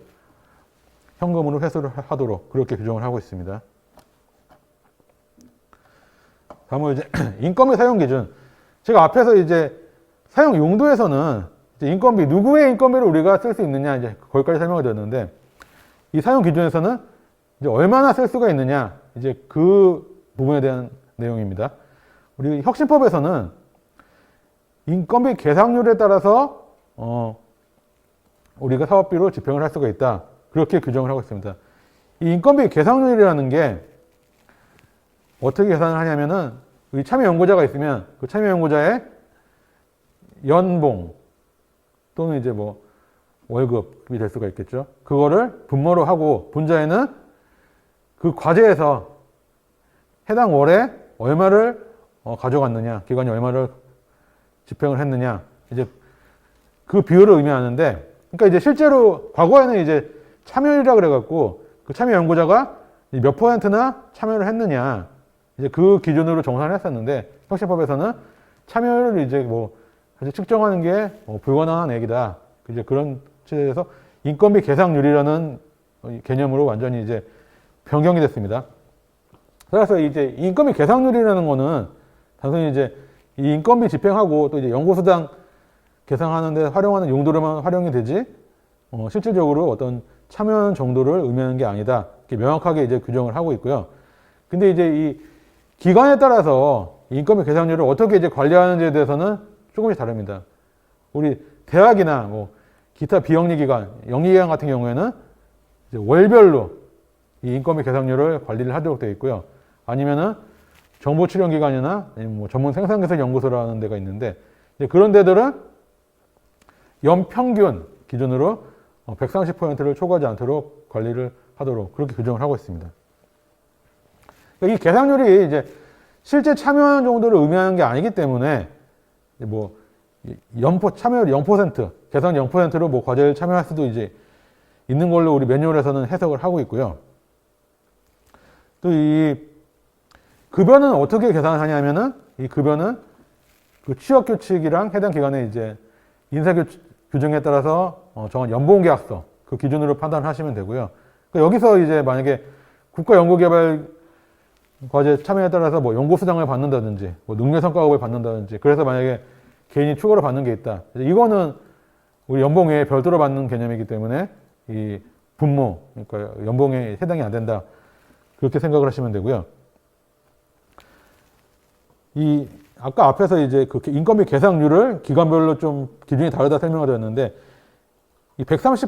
현금으로 회수를 하도록 그렇게 규정을 하고 있습니다. 다음으로 이제 인건비 사용 기준. 제가 앞에서 이제 사용 용도에서는 이제 인건비, 누구의 인건비를 우리가 쓸 수 있느냐, 이제 거기까지 설명을 드렸는데, 이 사용 기준에서는 이제 얼마나 쓸 수가 있느냐, 이제 그 부분에 대한 내용입니다. 우리 혁신법에서는 인건비 계상률에 따라서 우리가 사업비로 집행을 할 수가 있다. 그렇게 규정을 하고 있습니다. 이 인건비 계상률이라는 게 어떻게 계산을 하냐면은 이 참여 연구자가 있으면 그 참여 연구자의 연봉 또는 이제 뭐 월급이 될 수가 있겠죠. 그거를 분모로 하고 분자에는 그 과제에서 해당 월에 얼마를 가져갔느냐, 기관이 얼마를 집행을 했느냐, 이제 그 비율을 의미하는데, 그러니까 이제 실제로 과거에는 이제 참여율이라 그래갖고 그 참여 연구자가 몇 %나 참여를 했느냐, 이제 그 기준으로 정산을 했었는데 혁신법에서는 참여율을 이제 뭐 사실 측정하는 게 불가능한 얘기다. 이제 그런 취지에서 인건비 계상률이라는 개념으로 완전히 이제 변경이 됐습니다. 그래서 이제 인건비 계상률이라는 거는 단순히 이제 이 인건비 집행하고 또 이제 연구수당 계상하는데 활용하는 용도로만 활용이 되지, 실질적으로 어떤 참여 정도를 의미하는 게 아니다. 이렇게 명확하게 이제 규정을 하고 있고요. 근데 이제 이 기관에 따라서 인건비 계상률을 어떻게 이제 관리하는지에 대해서는 조금씩 다릅니다. 우리 대학이나 뭐 기타 비영리기관, 영리기관 같은 경우에는 이제 월별로 이 인건비 계상률을 관리를 하도록 되어 있고요. 아니면은 정보 출연 기관이나 아니면 뭐 전문 생산기술 연구소라는 데가 있는데, 이제 그런 데들은 연평균 기준으로 130%를 초과하지 않도록 관리를 하도록 그렇게 규정을 하고 있습니다. 이 계상률이 이제 실제 참여 정도를 의미하는 게 아니기 때문에 뭐 참여율 0%, 계산 0%로 뭐 과제를 참여할 수도 이제 있는 걸로 우리 매뉴얼에서는 해석을 하고 있고요. 또 이 급여는 어떻게 계산을 하냐면은 이 급여는 그 취업 규칙이랑 해당 기관의 이제 인사 규정에 따라서 정한 연봉 계약서 그 기준으로 판단하시면 되고요. 그러니까 여기서 이제 만약에 국가 연구개발 과제 참여에 따라서 뭐 연구수당을 받는다든지, 뭐 능력성과급을 받는다든지, 그래서 만약에 개인이 추가로 받는 게 있다. 이거는 우리 연봉 외에 별도로 받는 개념이기 때문에 이 분모, 그러니까 연봉에 해당이 안 된다. 그렇게 생각을 하시면 되고요. 이 아까 앞에서 이제 그 인건비 계상률을 기관별로 좀 기준이 다르다 설명을 드렸는데, 이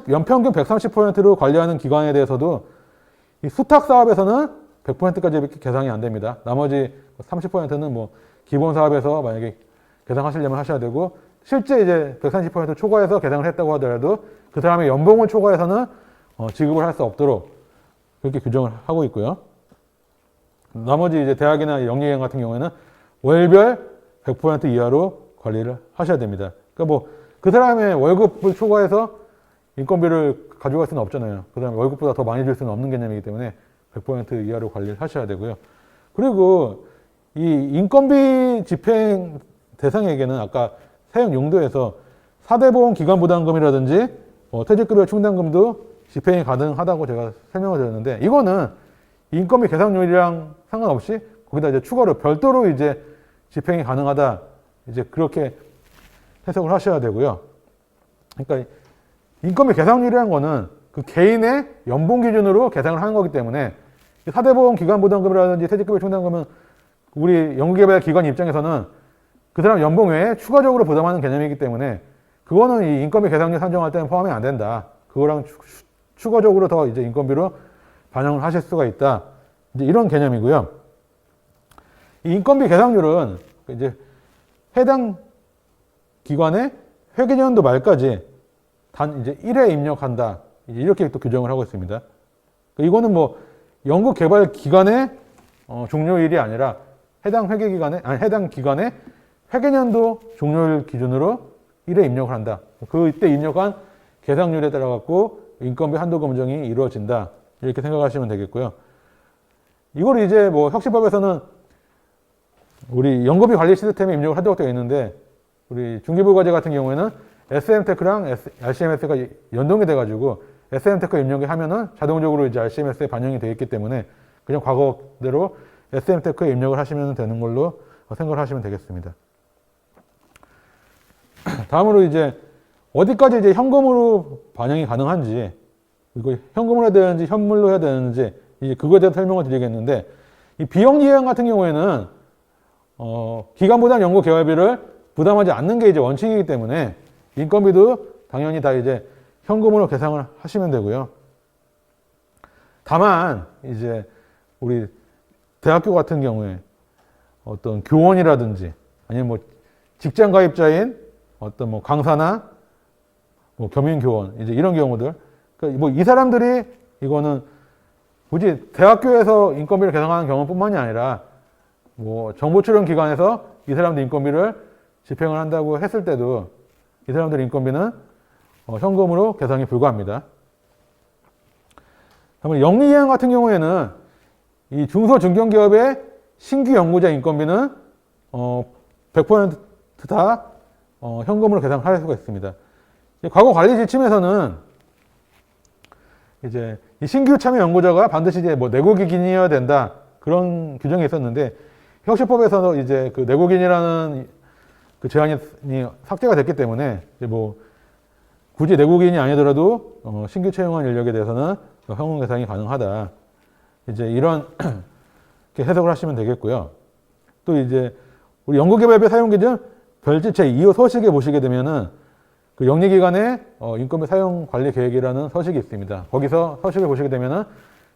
연평균 130%로 관리하는 기관에 대해서도 이 수탁 사업에서는 100%까지 이렇게 계상이 안 됩니다. 나머지 30%는 뭐 기본 사업에서 만약에 계상하시려면 하셔야 되고, 실제 이제 130% 초과해서 계상을 했다고 하더라도 그 사람의 연봉을 초과해서는 지급을 할 수 없도록 그렇게 규정을 하고 있고요. 나머지 이제 대학이나 영리기관 같은 경우에는 월별 100% 이하로 관리를 하셔야 됩니다. 그러니까 뭐 그 사람의 월급을 초과해서 인건비를 가져갈 수는 없잖아요. 그 사람의 월급보다 더 많이 줄 수는 없는 개념이기 때문에 100% 이하로 관리를 하셔야 되고요. 그리고 이 인건비 집행 대상에게는 아까 사용 용도에서 4대 보험 기관 부담금이라든지 퇴직급여 충당금도 집행이 가능하다고 제가 설명을 드렸는데, 이거는 인건비 계상률이랑 상관없이 거기다 이제 추가로 별도로 이제 집행이 가능하다. 이제 그렇게 해석을 하셔야 되고요. 그러니까 인건비 계상률이라는 거는 그 개인의 연봉 기준으로 계상을 하는 거기 때문에 4대 보험 기관 부담금이라든지 퇴직급여 충당금은 우리 연구개발 기관 입장에서는 그 사람 연봉 외에 추가적으로 부담하는 개념이기 때문에 그거는 이 인건비 계상률 산정할 때는 포함이 안 된다. 그거랑 추가적으로 더 이제 인건비로 반영을 하실 수가 있다. 이제 이런 개념이고요. 이 인건비 계상률은 이제 해당 기관의 회계연도 말까지 단 이제 1회 입력한다. 이렇게 또 규정을 하고 있습니다. 이거는 뭐 연구 개발 기관의 종료일이 아니라 해당 기관의 회계연도 종료일 기준으로 1회 입력을 한다. 그때 입력한 계상률에 따라 갖고 인건비 한도 검증이 이루어진다. 이렇게 생각하시면 되겠고요. 이걸 이제 뭐 혁신법에서는 우리 연구비 관리 시스템에 입력을 하도록 되어 있는데, 우리 중기부 과제 같은 경우에는 SM테크랑 RCMS가 연동이 돼가지고 SM테크 입력을 하면은 자동적으로 이제 RCMS에 반영이 되어 있기 때문에 그냥 과거대로 SM테크에 입력을 하시면 되는 걸로 생각을 하시면 되겠습니다. 다음으로 이제 어디까지 이제 현금으로 반영이 가능한지, 이거 현금으로 해야 되는지 현물로 해야 되는지 이제 그거에 대해서 설명을 드리겠는데, 이 비영리기관 같은 경우에는 기간보다 연구 개발비를 부담하지 않는 게 이제 원칙이기 때문에 인건비도 당연히 다 이제 현금으로 계산을 하시면 되고요. 다만 이제 우리 대학교 같은 경우에 어떤 교원이라든지 아니면 뭐 직장 가입자인 어떤 뭐 강사나 뭐 겸임교원 이제 이런 경우들, 그러니까 뭐 이 사람들이 이거는 굳이 대학교에서 인건비를 계산하는 경우뿐만이 아니라 뭐 정보 출연 기관에서 이 사람들 인건비를 집행을 한다고 했을 때도 이 사람들 인건비는 현금으로 계산이 불가합니다. 다음에 영리기관 같은 경우에는 이 중소 중견기업의 신규 연구자 인건비는 100%다 현금으로 계산할 수가 있습니다. 과거 관리 지침에서는 이제 이 신규 참여 연구자가 반드시 이제 뭐 내국인이어야 된다 그런 규정이 있었는데 혁신법에서 이제 그 내국인이라는 그 제한이 삭제가 됐기 때문에 이제 뭐 굳이 내국인이 아니더라도 신규 채용한 인력에 대해서는 현금 계산이 가능하다. 이제 이런 해석을 하시면 되겠고요. 또 이제 우리 연구개발비 사용 기준 별지 제2호 서식에 보시게 되면은 그 영리기관의 인건비 사용 관리 계획이라는 서식이 있습니다. 거기서 서식을 보시게 되면은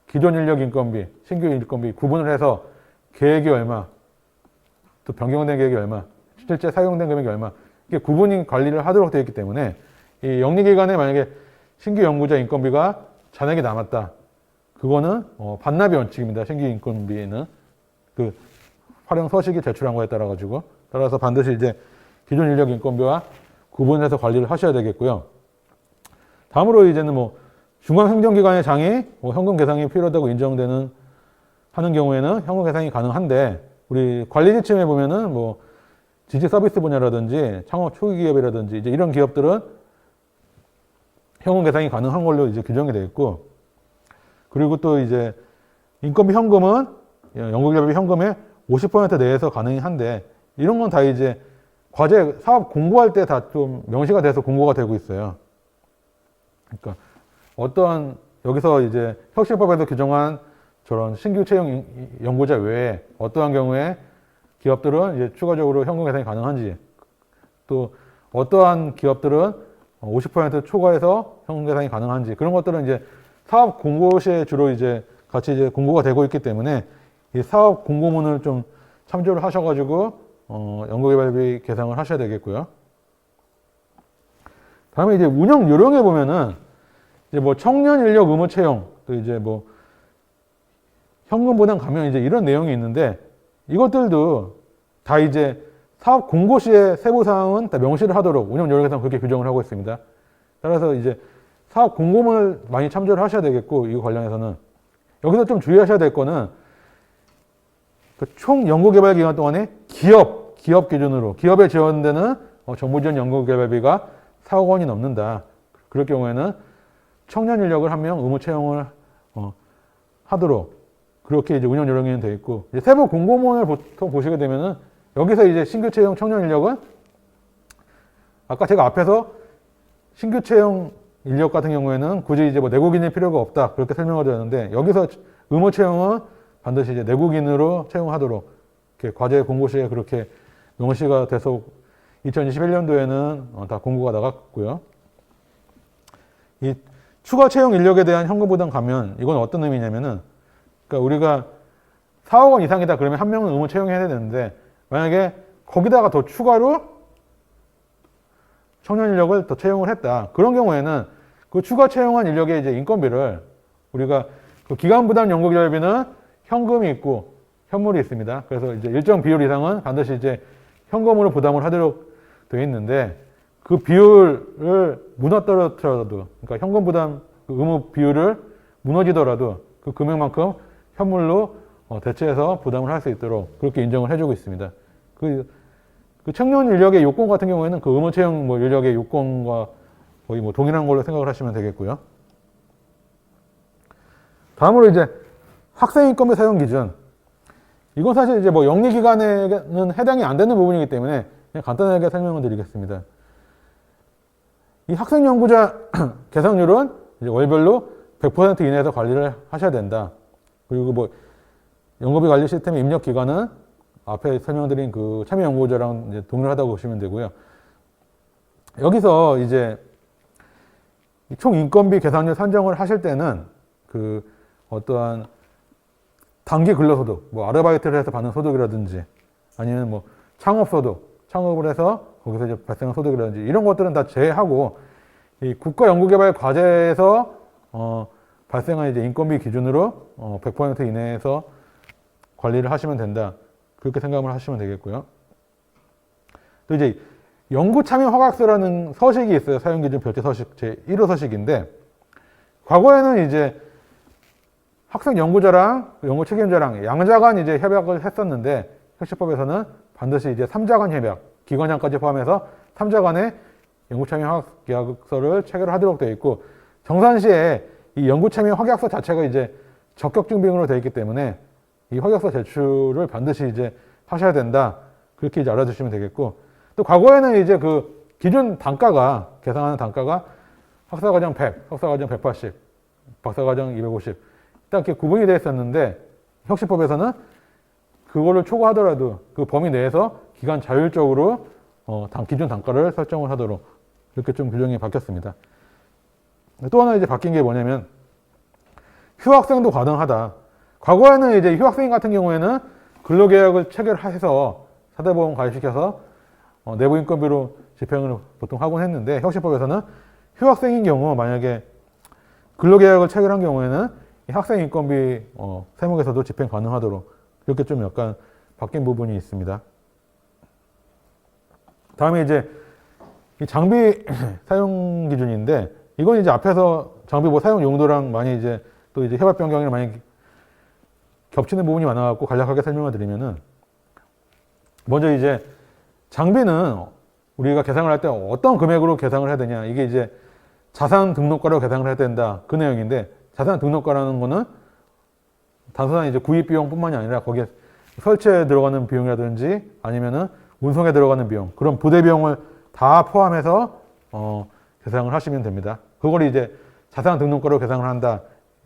기존 인력 인건비, 신규 인건비 구분을 해서 계획이 얼마, 또 변경된 계획이 얼마, 실제 사용된 금액이 얼마, 이게 구분인 관리를 하도록 되어 있기 때문에 이 영리기관에 만약에 신규 연구자 인건비가 잔액이 남았다. 그거는 반납이 원칙입니다. 신규 인건비는 그 활용 서식이 제출한 거에 따라서 반드시 이제 기존 인력 인건비와 구분해서 관리를 하셔야 되겠고요. 다음으로 이제는 뭐 중앙행정기관의 장이 현금 계산이 필요하다고 인정되는 하는 경우에는 현금 계산이 가능한데 우리 관리 지침에 보면은 뭐 지식 서비스 분야라든지 창업 초기 기업이라든지 이제 이런 기업들은 현금 계산이 가능한 걸로 이제 규정이 되어 있고, 그리고 또 이제 인건비 현금은 연구개발비 현금의 50% 내에서 가능한데 이런 건 다 이제 과제 사업 공고할 때 다 좀 명시가 돼서 공고가 되고 있어요. 그러니까 어떠한 여기서 이제 혁신법에서 규정한 저런 신규 채용 연구자 외에 어떠한 경우에 기업들은 이제 추가적으로 현금 계산이 가능한지, 또 어떠한 기업들은 50% 초과해서 현금 계산이 가능한지 그런 것들은 이제 사업 공고시에 주로 이제 같이 이제 공고가 되고 있기 때문에 이 사업 공고문을 좀 참조를 하셔가지고 연구개발비 계산을 하셔야 되겠고요. 다음에 이제 운영 요령에 보면은 이제 뭐 청년 인력 의무 채용, 또 이제 뭐 현금 부담 감면 이제 이런 내용이 있는데 이것들도 다 이제 사업 공고 시에 세부 사항은 다 명시를 하도록 운영 요령에서는 그렇게 규정을 하고 있습니다. 따라서 이제 사업 공고문을 많이 참조를 하셔야 되겠고, 이거 관련해서는 여기서 좀 주의하셔야 될 거는 그 총 연구개발 기간 동안에 기업 기준으로 기업에 지원되는 정부 지원 연구개발비가 4억 원이 넘는다. 그럴 경우에는 청년 인력을 한 명 의무 채용을 하도록 그렇게 이제 운영 요령에는 되어 있고, 이제 세부 공고문을 보통 보시게 되면은 여기서 이제 신규 채용 청년 인력은 아까 제가 앞에서 신규 채용 인력 같은 경우에는 굳이 이제 뭐 내국인일 필요가 없다 그렇게 설명을 드렸는데 여기서 의무 채용은 반드시 이제 내국인으로 채용하도록 이렇게 과제 공고시에 그렇게 명시가 돼서 2021년도에는 다 공고가 나갔고요. 이 추가 채용 인력에 대한 현금 부담 감면, 이건 어떤 의미냐면은 그러니까 우리가 4억 원 이상이다 그러면 한 명은 의무 채용해야 되는데 만약에 거기다가 더 추가로 청년 인력을 더 채용을 했다. 그런 경우에는 그 추가 채용한 인력의 이제 인건비를 우리가 그 기간 부담 연구개발비는 현금이 있고 현물이 있습니다. 그래서 이제 일정 비율 이상은 반드시 이제 현금으로 부담을 하도록 되어 있는데 그 비율을 무너뜨려도, 그러니까 현금 부담 그 의무 비율을 무너지더라도 그 금액만큼 현물로 대체해서 부담을 할 수 있도록 그렇게 인정을 해주고 있습니다. 그 청년 인력의 요건 같은 경우에는 그 의무 채용 뭐 인력의 요건과 거의 뭐 동일한 걸로 생각을 하시면 되겠고요. 다음으로 이제 학생 인건비 사용 기준. 이건 사실 이제 뭐 영리기관에는 해당이 안 되는 부분이기 때문에 그냥 간단하게 설명을 드리겠습니다. 이 학생 연구자 계상률은 이제 월별로 100% 이내에서 관리를 하셔야 된다. 그리고 뭐 연구비 관리 시스템의 입력 기간은 앞에 설명드린 그 참여연구자랑 이제 동일하다고 보시면 되고요. 여기서 이제 총 인건비 계산률 산정을 하실 때는 그 어떠한 단기 근로소득, 뭐 아르바이트를 해서 받는 소득이라든지 아니면 뭐 창업소득, 창업을 해서 거기서 이제 발생한 소득이라든지 이런 것들은 다 제외하고 이 국가연구개발 과제에서 발생한 이제 인건비 기준으로 100% 이내에서 관리를 하시면 된다. 그렇게 생각을 하시면 되겠고요. 또 이제 연구참여허가서라는 서식이 있어요. 사용기준 별제 서식 제1호 서식인데 과거에는 이제 학생 연구자랑 연구 책임자랑 양자 간 이제 협약을 했었는데 혁신법에서는 반드시 이제 3자 간 협약, 기관장까지 포함해서 3자 간의 연구참여허가서를 체결하도록 되어 있고 정산시에 이 연구참여 확약서 자체가 이제 적격증빙으로 되어 있기 때문에 이 확약서 제출을 반드시 이제 하셔야 된다. 그렇게 이제 알아두시면 되겠고 또 과거에는 이제 그 기준 단가가 계산하는 단가가 학사과정 100, 석사과정 180, 박사과정 250 딱 이렇게 구분이 되어 있었는데 혁신법에서는 그거를 초과하더라도 그 범위 내에서 기간 자율적으로 기준 단가를 설정을 하도록 이렇게 좀 규정이 바뀌었습니다. 또 하나 이제 바뀐 게 뭐냐면 휴학생도 가능하다. 과거에는 이제 휴학생 같은 경우에는 근로계약을 체결해서 사대보험 가입시켜서 내부 인건비로 집행을 보통 하곤 했는데 혁신법에서는 휴학생인 경우 만약에 근로계약을 체결한 경우에는 이 학생 인건비 세목에서도 집행 가능하도록 이렇게 좀 약간 바뀐 부분이 있습니다. 다음에 이제 이 장비 사용 기준인데 이건 이제 앞에서 장비 뭐 사용 용도랑 많이 이제 또 이제 협약 변경이랑 많이 겹치는 부분이 많아갖고 간략하게 설명을 드리면은 먼저 이제 장비는 우리가 계산을 할 때 어떤 금액으로 계산을 해야 되냐 이게 이제 자산 등록가로 계산을 해야 된다 그 내용인데 자산 등록가라는 거는 단순한 이제 구입 비용뿐만이 아니라 거기에 설치에 들어가는 비용이라든지 아니면은 운송에 들어가는 비용 그런 부대 비용을 다 포함해서 계산을 하시면 됩니다. 그걸 이제 자산 등록가로 계산을 한다.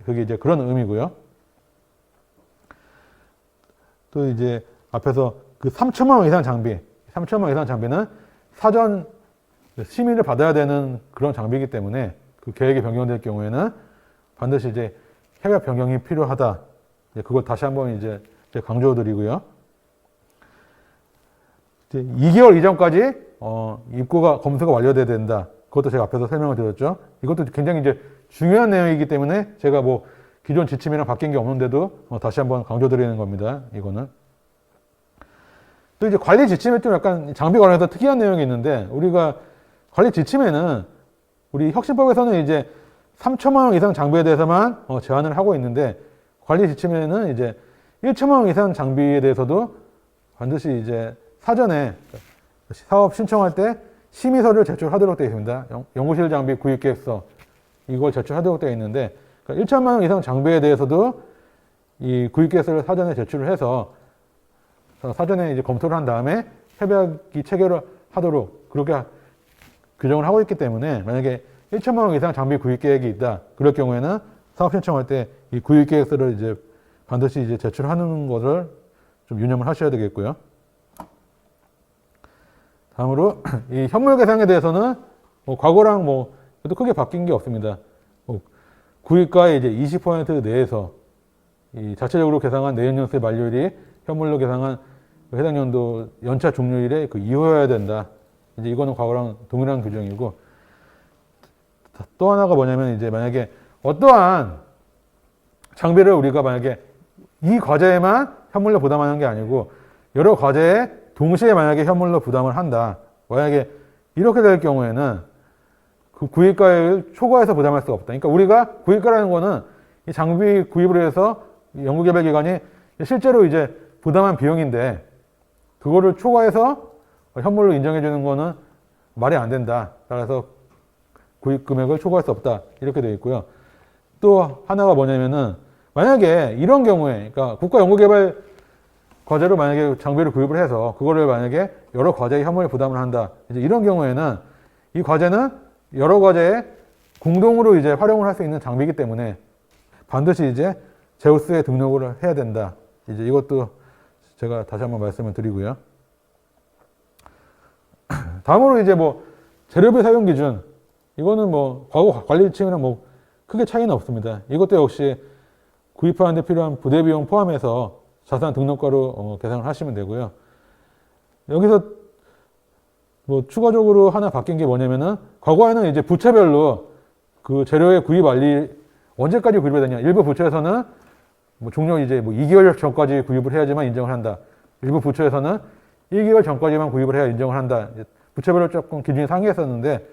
그게 이제 그런 의미고요. 또 이제 앞에서 그 3천만 원 이상 장비, 3천만 원 이상 장비는 사전 심의를 받아야 되는 그런 장비이기 때문에 그 계획이 변경될 경우에는 반드시 이제 협약 변경이 필요하다. 그걸 다시 한번 이제 강조드리고요. 이제 2개월 이전까지 입고가 검수가 완료돼야 된다. 그것도 제가 앞에서 설명을 드렸죠. 이것도 굉장히 이제 중요한 내용이기 때문에 제가 뭐 기존 지침이랑 바뀐 게 없는데도 다시 한번 강조드리는 겁니다. 이거는. 또 이제 관리 지침에 좀 약간 장비 관련해서 특이한 내용이 있는데 우리가 관리 지침에는 우리 혁신법에서는 이제 3천만 원 이상 장비에 대해서만 제한을 하고 있는데 관리 지침에는 이제 1천만 원 이상 장비에 대해서도 반드시 이제 사전에 사업 신청할 때 심의서를 제출하도록 되어 있습니다. 연구실 장비 구입계획서 이걸 제출하도록 되어 있는데 그러니까 1천만 원 이상 장비에 대해서도 이 구입계획서를 사전에 제출을 해서 사전에 이제 검토를 한 다음에 협약이 체결을 하도록 그렇게 규정을 하고 있기 때문에 만약에 1천만 원 이상 장비 구입 계획이 있다. 그럴 경우에는 사업 신청할 때 이 구입 계획서를 이제 반드시 이제 제출하는 것을 좀 유념을 하셔야 되겠고요. 다음으로 이 현물 계상에 대해서는 과거랑 그래도 크게 바뀐 게 없습니다. 구입가의 이제 20% 내에서 이 자체적으로 계상한 내연연수의 만료일이 현물로 계상한 해당 연도 연차 종료일에 그 이후여야 된다. 이제 이거는 과거랑 동일한 규정이고 또 하나가 뭐냐면 이제 만약에 어떠한 장비를 우리가 만약에 이 과제에만 현물로 부담하는 게 아니고 여러 과제에 동시에 만약에 현물로 부담을 한다. 만약에 이렇게 될 경우에는 그 구입가액을 초과해서 부담할 수가 없다. 그러니까 우리가 구입가라는 거는 이 장비 구입을 해서 연구개발기관이 실제로 이제 부담한 비용인데 그거를 초과해서 현물로 인정해 주는 거는 말이 안 된다. 따라서 구입 금액을 초과할 수 없다. 이렇게 되어 있고요. 또 하나가 뭐냐면은 만약에 이런 경우에 그러니까 국가연구개발 과제로 만약에 장비를 구입을 해서 그거를 만약에 여러 과제에 현물에 부담을 한다. 이제 이런 경우에는 이 과제는 여러 과제에 공동으로 이제 활용을 할 수 있는 장비이기 때문에 반드시 이제 제우스에 등록을 해야 된다. 이제 이것도 제가 다시 한번 말씀을 드리고요. 다음으로 이제 뭐 재료비 사용 기준, 이거는 뭐 과거 관리층이랑 뭐 크게 차이는 없습니다. 이것도 역시 구입하는 데 필요한 부대 비용 포함해서 자산 등록가로 계산을 하시면 되고요. 여기서 뭐 추가적으로 하나 바뀐 게 뭐냐면은, 과거에는 이제 부처별로 그 재료의 구입 알리 언제까지 구입해야 되냐. 일부 부처에서는 뭐 종료 이제 뭐 2개월 전까지 구입을 해야지만 인정을 한다. 일부 부처에서는 1개월 전까지만 구입을 해야 인정을 한다. 부처별로 조금 기준이 상이했었는데,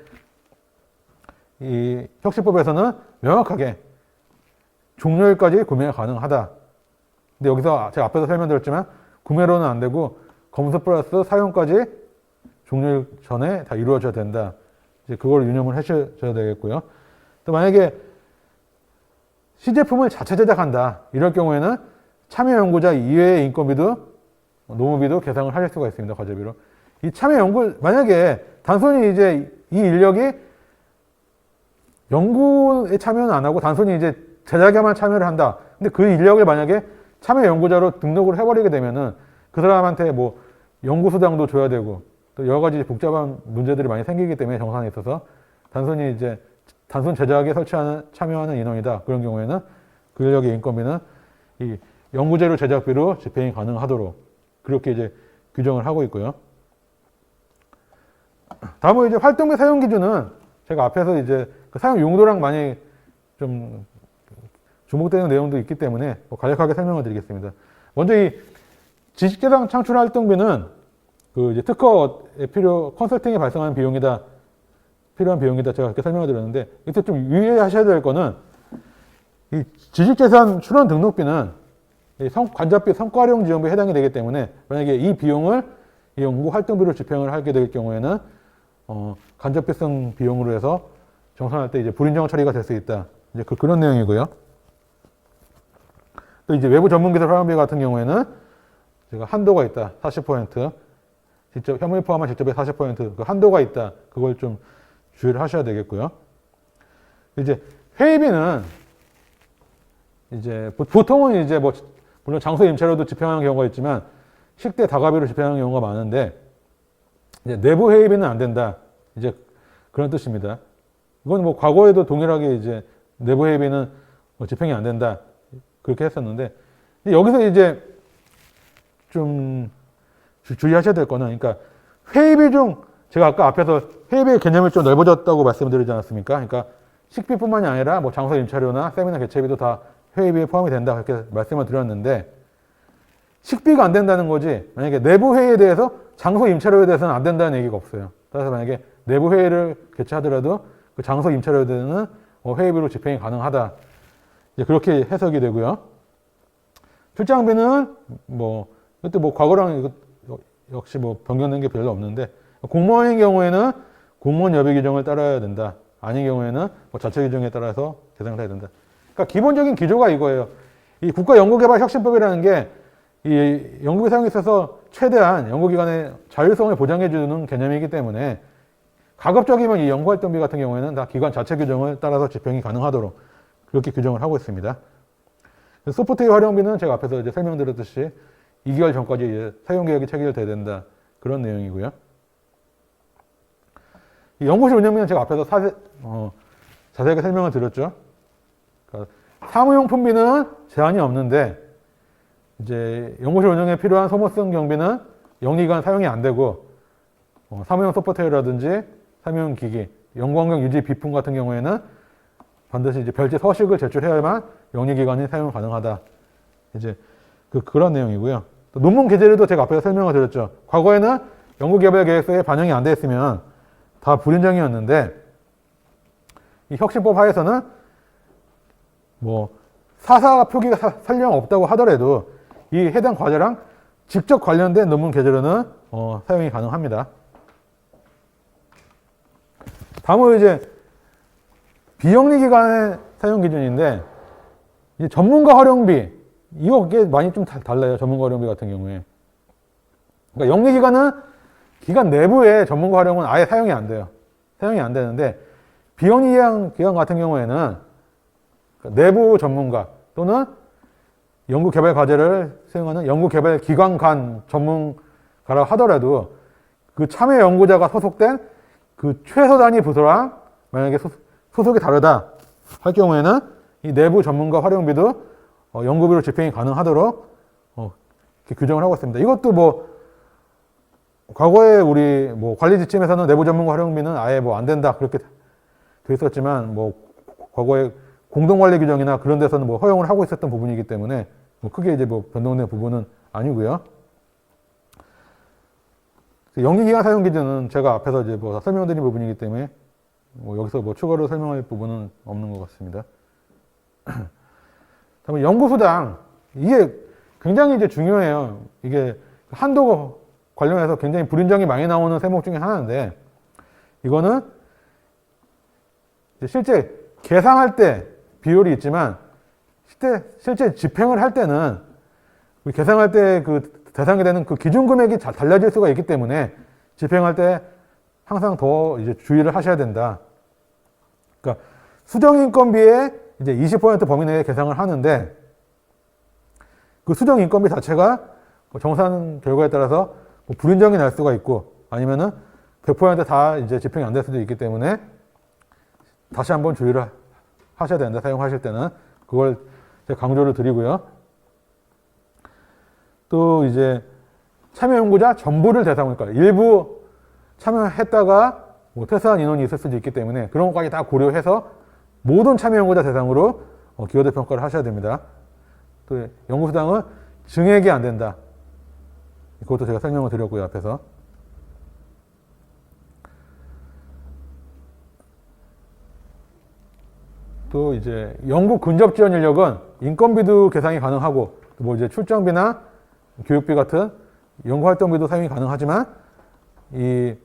이 혁신법에서는 명확하게 종료일까지 구매가 가능하다. 근데 여기서 제가 앞에서 설명드렸지만 구매로는 안 되고 검수 플러스 사용까지 종료일 전에 다 이루어져야 된다. 이제 그걸 유념을 하셔야 되겠고요. 또 만약에 시제품을 자체 제작한다. 이럴 경우에는 참여 연구자 이외의 인건비도 노무비도 계상을 하실 수가 있습니다. 과제비로. 이 참여 연구, 만약에 단순히 이제 이 인력이 연구에 참여는 안 하고 단순히 이제 제작에만 참여를 한다. 근데 그 인력을 만약에 참여 연구자로 등록을 해버리게 되면은 그 사람한테 뭐 연구수당도 줘야 되고 또 여러 가지 복잡한 문제들이 많이 생기기 때문에 정산에 있어서 단순히 이제 단순 제작에 참여하는 인원이다. 그런 경우에는 그 인력의 인건비는 이 연구재료 제작비로 집행이 가능하도록 그렇게 이제 규정을 하고 있고요. 다음으로 이제 활동비 사용 기준은 제가 앞에서 이제 그 사용 용도랑 많이 좀 주목되는 내용도 있기 때문에 간략하게 설명을 드리겠습니다. 먼저 이 지식재산 창출 활동비는 그 이제 특허에 컨설팅에 발생하는 비용이다. 필요한 비용이다. 제가 그렇게 설명을 드렸는데, 이때 좀 유의하셔야 될 거는 이 지식재산 출원 등록비는 관잡비 성과활용 지원비에 해당이 되기 때문에 만약에 이 비용을 이 연구 활동비로 집행을 하게 될 경우에는 간접비성 비용으로 해서 정산할 때 이제 불인정 처리가 될 수 있다. 이제 그런 내용이고요. 또 이제 외부 전문기술 활용비 같은 경우에는 제가 한도가 있다. 40%. 직접 현물 포함한 직접의 40%그 한도가 있다. 그걸 좀 주의를 하셔야 되겠고요. 이제 회의비는 이제 보통은 이제 뭐 물론 장소 임차료도 집행하는 경우가 있지만 식대 다가비로 집행하는 경우가 많은데, 이제 내부 회의비는 안 된다. 이제 그런 뜻입니다. 이건 뭐 과거에도 동일하게 이제 내부 회의비는 뭐 집행이 안 된다. 그렇게 했었는데, 여기서 이제 좀 주의하셔야 될 거는, 그러니까 회의비 중 제가 아까 앞에서 회의비의 개념이 좀 넓어졌다고 말씀드리지 않았습니까? 그러니까 식비뿐만이 아니라 뭐 장소 임차료나 세미나 개최비도 다 회의비에 포함이 된다. 그렇게 말씀을 드렸는데, 식비가 안 된다는 거지, 만약에 내부 회의에 대해서 장소 임차료에 대해서는 안 된다는 얘기가 없어요. 따라서 만약에 내부 회의를 개최하더라도 그 장소 임차료에 대해서는 회의비로 집행이 가능하다. 이제 그렇게 해석이 되고요. 출장비는 이것도 과거랑 역시 변경된 게 별로 없는데, 공무원인 경우에는 공무원 여비 규정을 따라야 된다. 아닌 경우에는 자체 규정에 따라서 계산을 해야 된다. 그러니까 기본적인 기조가 이거예요. 이 국가연구개발혁신법이라는 게 이 연구비 사용에 있어서 최대한 연구기관의 자율성을 보장해주는 개념이기 때문에 가급적이면 이 연구활동비 같은 경우에는 다 기관 자체 규정을 따라서 집행이 가능하도록 그렇게 규정을 하고 있습니다. 소프트웨어 활용비는 제가 앞에서 이제 설명드렸듯이 2개월 전까지 이제 사용계획이 체결돼야 된다. 그런 내용이고요. 이 연구실 운영비는 제가 앞에서 자세하게 설명을 드렸죠. 그러니까 사무용품비는 제한이 없는데, 이제 연구실 운영에 필요한 소모성 경비는 영리기관 사용이 안 되고, 사무용 소프트웨어라든지 사무용 기기, 연구환경 유지 비품 같은 경우에는 반드시 이제 별제 서식을 제출해야만 영리기관이 사용 가능하다. 이제 그런 내용이고요. 또 논문 게재료도 제가 앞에서 설명을 드렸죠. 과거에는 연구개발계획서에 반영이 안 돼 있으면 다 불인정이었는데, 이 혁신법 하에서는 사사 표기가 설령 없다고 하더라도 이 해당 과제랑 직접 관련된 논문 게재료는 사용이 가능합니다. 다음으로 이제 비영리기관의 사용 기준인데, 이제 전문가 활용비, 이게 많이 좀 달라요. 전문가 활용비 같은 경우에. 그러니까 영리기관은 기관 내부의 전문가 활용은 아예 사용이 안 돼요. 사용이 안 되는데, 비영리기관 같은 경우에는 내부 전문가 또는 연구개발 과제를 수행하는 연구개발 기관 간 전문가라 하더라도 그 참여 연구자가 소속된 그 최소 단위 부서랑 만약에 소속이 다르다 할 경우에는 이 내부 전문가 활용비도 연구비로 집행이 가능하도록 이렇게 규정을 하고 있습니다. 이것도 뭐 과거에 우리 뭐 관리 지침에서는 내부 전문가 활용비는 아예 뭐 안 된다 그렇게 돼 있었지만 뭐 과거에 공동관리 규정이나 그런 데서는 뭐 허용을 하고 있었던 부분이기 때문에 뭐 크게 이제 뭐 변동된 부분은 아니고요. 연기기간 사용 기준은 제가 앞에서 이제 뭐 설명드린 부분이기 때문에 뭐 여기서 뭐 추가로 설명할 부분은 없는 것 같습니다. 다음에 연구수당 이게 굉장히 이제 중요해요. 이게 한도 관련해서 굉장히 불인정이 많이 나오는 세목 중에 하나인데 이거는 실제 계상할 때 비율이 있지만 실제 집행을 할 때는 계상할 때 그 대상이 되는 그 기준 금액이 달라질 수가 있기 때문에 집행할 때 항상 더 이제 주의를 하셔야 된다. 그러니까 수정인건비의 이제 20% 범위 내에 계상을 하는데 그 수정인건비 자체가 정산 결과에 따라서 뭐 불인정이 날 수가 있고 아니면은 100%다 이제 집행이 안 될 수도 있기 때문에 다시 한번 주의를 하셔야 된다. 사용하실 때는 그걸 제가 강조를 드리고요. 또 이제 참여 연구자 전부를 대상으로, 그러니까 일부 참여했다가 뭐 퇴사한 인원이 있을 수도 있기 때문에 그런 것까지 다 고려해서 모든 참여 연구자 대상으로 기여도 평가를 하셔야 됩니다. 또 연구수당은 증액이 안 된다. 그것도 제가 설명을 드렸고요, 앞에서. 또 이제 연구 근접 지원 인력은 인건비도 계상이 가능하고 뭐 이제 출장비나 교육비 같은 연구활동비도 사용이 가능하지만 이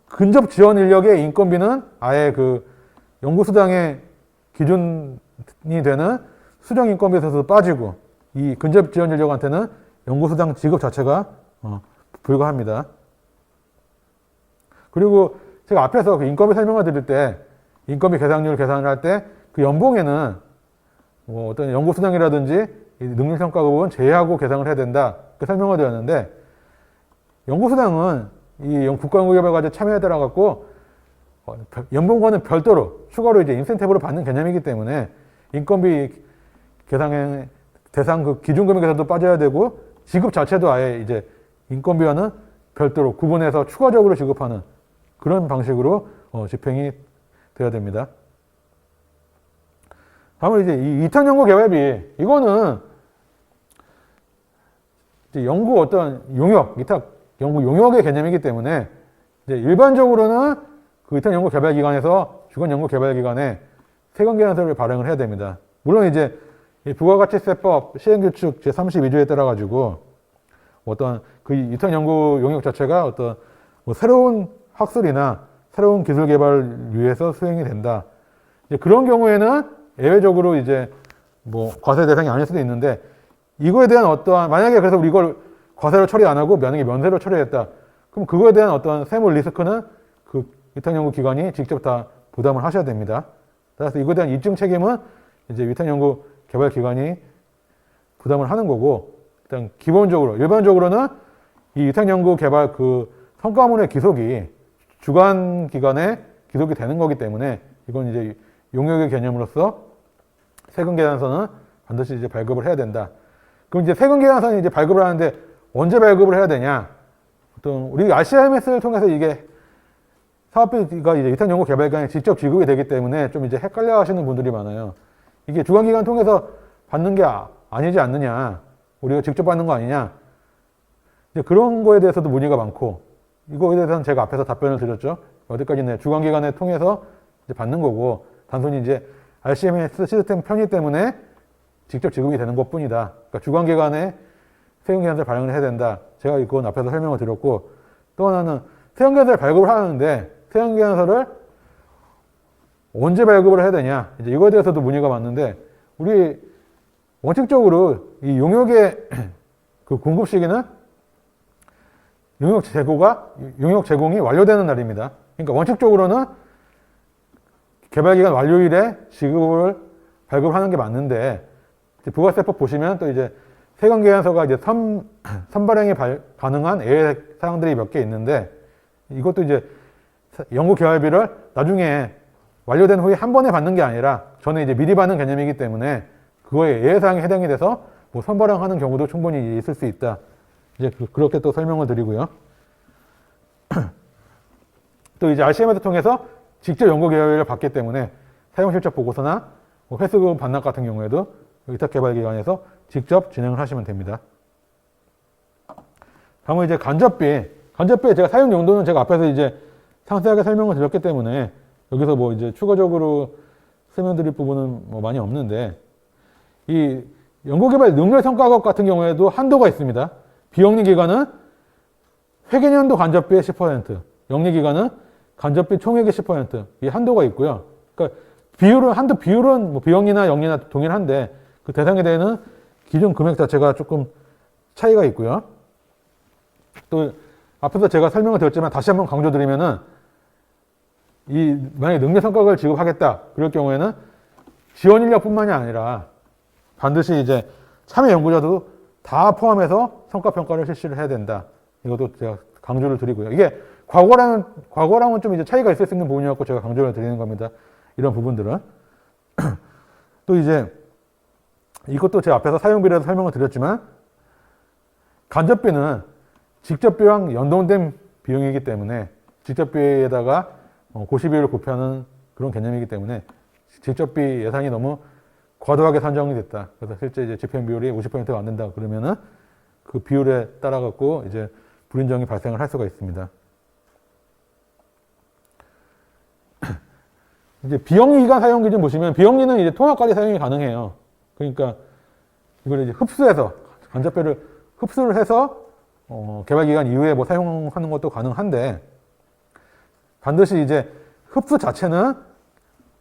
근접 지원 인력의 인건비는 아예 그 연구수당의 기준이 되는 수정 인건비에서도 빠지고 이 근접 지원 인력한테는 연구수당 지급 자체가 불가합니다. 그리고 제가 앞에서 그 인건비 설명을 드릴 때 인건비 계상률 계산을 할 때 그 연봉에는 뭐 어떤 연구수당이라든지 능력평가급은 제외하고 계상을 해야 된다. 그 설명을 드렸는데 연구수당은 이 국가연구개발과제 참여에 따라 갖고 연봉과는 별도로 추가로 이제 인센티브를 받는 개념이기 때문에 인건비 계상의 대상 그 기준금액에서도 빠져야 되고 지급 자체도 아예 이제 인건비와는 별도로 구분해서 추가적으로 지급하는 그런 방식으로 집행이 되어야 됩니다. 다음은 이제 이 위탁 연구 개발비 이거는 이제 연구 어떤 용역, 위탁 연구 용역의 개념이기 때문에 이제 일반적으로는 그 위탁 연구 개발 기관에서 주간 연구 개발 기관에 세금 계산서를 발행을 해야 됩니다. 물론 이제 이 부가가치세법 시행규칙 제32조에 따라 가지고 어떤 그 위탁 연구 용역 자체가 어떤 뭐 새로운 학술이나 새로운 기술 개발을 위해서 수행이 된다. 이제 그런 경우에는 예외적으로 이제 뭐 과세 대상이 아닐 수도 있는데 이거에 대한 어떠한 만약에 그래서 우리 이걸 과세로 처리 안 하고 만약에 면세로 처리했다. 그럼 그거에 대한 어떤 세무 리스크는 그 위탁연구기관이 직접 다 부담을 하셔야 됩니다. 따라서 이거에 대한 입증 책임은 이제 위탁연구개발기관이 부담을 하는 거고 일단 기본적으로 일반적으로는 이 위탁연구개발 그 성과물의 기속이 주관 기관에 기속이 되는 거기 때문에 이건 이제 용역의 개념으로서 세금 계산서는 반드시 이제 발급을 해야 된다. 그럼 이제 세금 계산서는 이제 발급을 하는데 언제 발급을 해야 되냐? 어떤 우리 RCMS를 통해서 이게 사업비가 이제 위탁연구개발기관에 직접 지급이 되기 때문에 좀 이제 헷갈려 하시는 분들이 많아요. 이게 주관기관 통해서 받는 게 아니지 않느냐? 우리가 직접 받는 거 아니냐? 이제 그런 거에 대해서도 문의가 많고 이거에 대해서는 제가 앞에서 답변을 드렸죠. 어디까지는 주관기관에 통해서 이제 받는 거고 단순히 이제 RCMS 시스템 편의 때문에 직접 지급이 되는 것 뿐이다. 그러니까 주관기관에 세금계산서를 발행을 해야 된다. 제가 이건 앞에서 설명을 드렸고 또 하나는 세금계산서를 발급을 하는데 세금계산서를 언제 발급을 해야 되냐. 이제 이거에 대해서도 문의가 많은데 우리 원칙적으로 이 용역의 그 공급 시기는 용역 제공이 완료되는 날입니다. 그러니까 원칙적으로는 개발기간 완료일에 지급을 발급하는 게 맞는데 부가세법 보시면 또 이제 세관계약서가 이제 선발행이 가능한 예외 사항들이 몇 개 있는데, 이것도 이제 연구개발비를 나중에 완료된 후에 한 번에 받는 게 아니라 전에 이제 미리 받는 개념이기 때문에 그거에 예외 사항에 해당이 돼서 뭐 선발행하는 경우도 충분히 있을 수 있다. 이제 그렇게 또 설명을 드리고요. 또 이제 RCM에서 통해서 직접 연구개발비를 받기 때문에 사용실적 보고서나 뭐 회수금 반납 같은 경우에도 위탁개발기관에서 직접 진행을 하시면 됩니다. 다음은 이제 간접비. 간접비의 제가 사용 용도는 제가 앞에서 이제 상세하게 설명을 드렸기 때문에 여기서 뭐 이제 추가적으로 설명드릴 부분은 뭐 많이 없는데, 이 연구개발 능률 성과급 같은 경우에도 한도가 있습니다. 비영리기관은 회계년도 간접비의 10%, 영리기관은 간접비 총액의 10%, 이 한도가 있고요. 그러니까 비율은 뭐 비영리나 영리나 동일한데 그 대상에 대해서는 기준 금액 자체가 조금 차이가 있고요. 또 앞에서 제가 설명을 드렸지만 다시 한번 강조드리면은, 만약에 능력 성과급을 지급하겠다 그럴 경우에는 지원 인력뿐만이 아니라 반드시 이제 참여 연구자도 다 포함해서 성과 평가를 실시를 해야 된다. 이것도 제가 강조를 드리고요. 이게 과거랑은 좀 이제 차이가 있을 수 있는 부분이었고 제가 강조를 드리는 겁니다. 이런 부분들은. 또 이제 이것도 제가 앞에서 사용비라도 설명을 드렸지만, 간접비는 직접비랑 연동된 비용이기 때문에 직접비에다가 고시비율을 곱하는 그런 개념이기 때문에 직접비 예산이 너무 과도하게 산정이 됐다. 그래서 실제 이제 집행 비율이 50%가 안 된다 그러면은 그 비율에 따라 갖고 이제 불인정이 발생을 할 수가 있습니다. 이제 비영리 기간 사용 기준 보시면 비영리는 이제 통합관리 사용이 가능해요. 그러니까 이걸 이제 간접비를 흡수를 해서 개발 기간 이후에 뭐 사용하는 것도 가능한데, 반드시 이제 흡수 자체는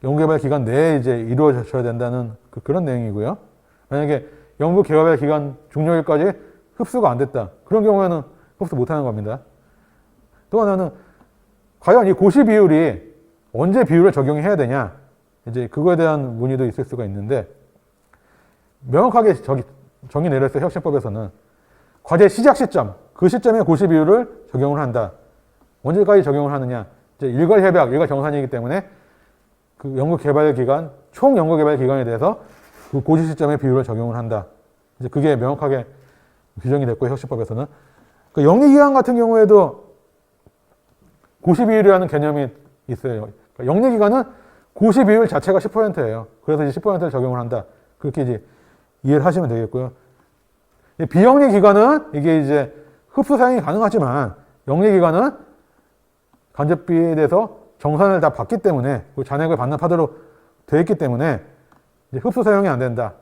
연구개발 기간 내에 이제 이루어져야 된다는 그런 내용이고요. 만약에 연구개발 기간 종료일까지 흡수가 안 됐다. 그런 경우에는 흡수 못 하는 겁니다. 또 하나는 과연 이 고시 비율이 언제 비율을 적용해야 되냐, 이제 그거에 대한 문의도 있을 수가 있는데, 명확하게 정의 내렸어요. 혁신법에서는 과제 시작 시점, 그 시점에 고시 비율을 적용을 한다. 언제까지 적용을 하느냐, 이제 일괄 협약, 일괄 정산이기 때문에 그 연구개발 기간, 총 연구개발 기간에 대해서 그 고시 시점에 비율을 적용을 한다. 이제 그게 명확하게 규정이 됐고, 혁신법에서는. 그 영리기관 같은 경우에도 고시 비율이라는 개념이 있어요. 그러니까 영리기관은 고시 비율 자체가 10%예요. 그래서 이제 10%를 적용을 한다. 그렇게 이제 이해를 하시면 되겠고요. 비영리기관은 이게 이제 흡수 사용이 가능하지만, 영리기관은 간접비에 대해서 정산을 다 받기 때문에, 잔액을 반납하도록 되어 있기 때문에 이제 흡수 사용이 안 된다.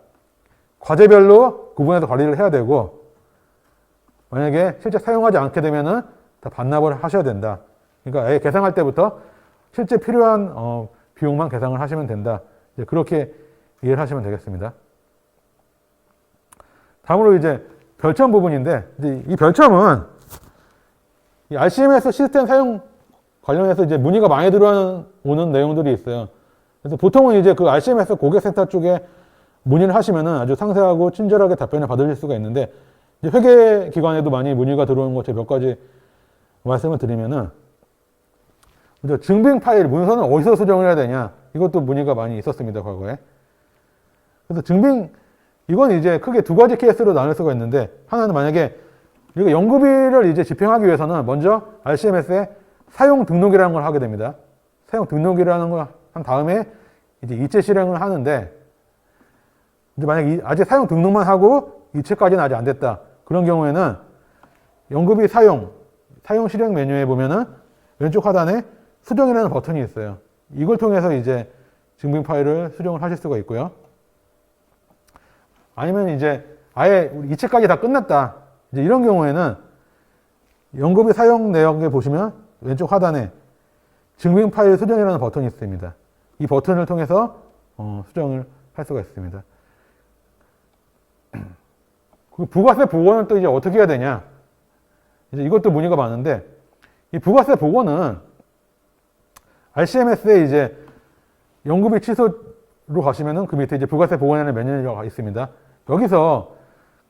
과제별로 구분해서 관리를 해야 되고, 만약에 실제 사용하지 않게 되면은 다 반납을 하셔야 된다. 그러니까 아예 계상할 때부터 실제 필요한 비용만 계상을 하시면 된다. 이제 그렇게 이해를 하시면 되겠습니다. 다음으로 이제 별첨 부분인데, 이제 이 별첨은 이 RCMS 시스템 사용 관련해서 이제 문의가 많이 들어오는 내용들이 있어요. 그래서 보통은 이제 그 RCMS 고객센터 쪽에 문의를 하시면은 아주 상세하고 친절하게 답변을 받으실 수가 있는데, 이제 회계기관에도 많이 문의가 들어오는 것 몇 가지 말씀을 드리면은, 먼저 증빙 파일 문서는 어디서 수정을 해야 되냐, 이것도 문의가 많이 있었습니다, 과거에. 그래서 이건 이제 크게 두 가지 케이스로 나눌 수가 있는데, 하나는 만약에 이거 연구비를 이제 집행하기 위해서는 먼저 RCMS에 사용 등록이라는 걸 하게 됩니다. 사용 등록이라는 걸 한 다음에 이제 이체 실행을 하는데, 이제 만약에 아직 사용 등록만 하고 이체까지는 아직 안 됐다. 그런 경우에는 연구비 사용 실행 메뉴에 보면은 왼쪽 하단에 수정이라는 버튼이 있어요. 이걸 통해서 이제 증빙 파일을 수정을 하실 수가 있고요. 아니면 이제 아예 이체까지 다 끝났다. 이제 이런 경우에는 연구비 사용 내역에 보시면 왼쪽 하단에 증빙 파일 수정이라는 버튼이 있습니다. 이 버튼을 통해서 수정을 할 수가 있습니다. 그 부가세 복원은 또 이제 어떻게 해야 되냐? 이제 이것도 문의가 많은데, 이 부가세 복원은 RCMS에 이제 연구비 취소로 가시면은 그 밑에 이제 부가세 복원이라는 메뉴가 있습니다. 여기서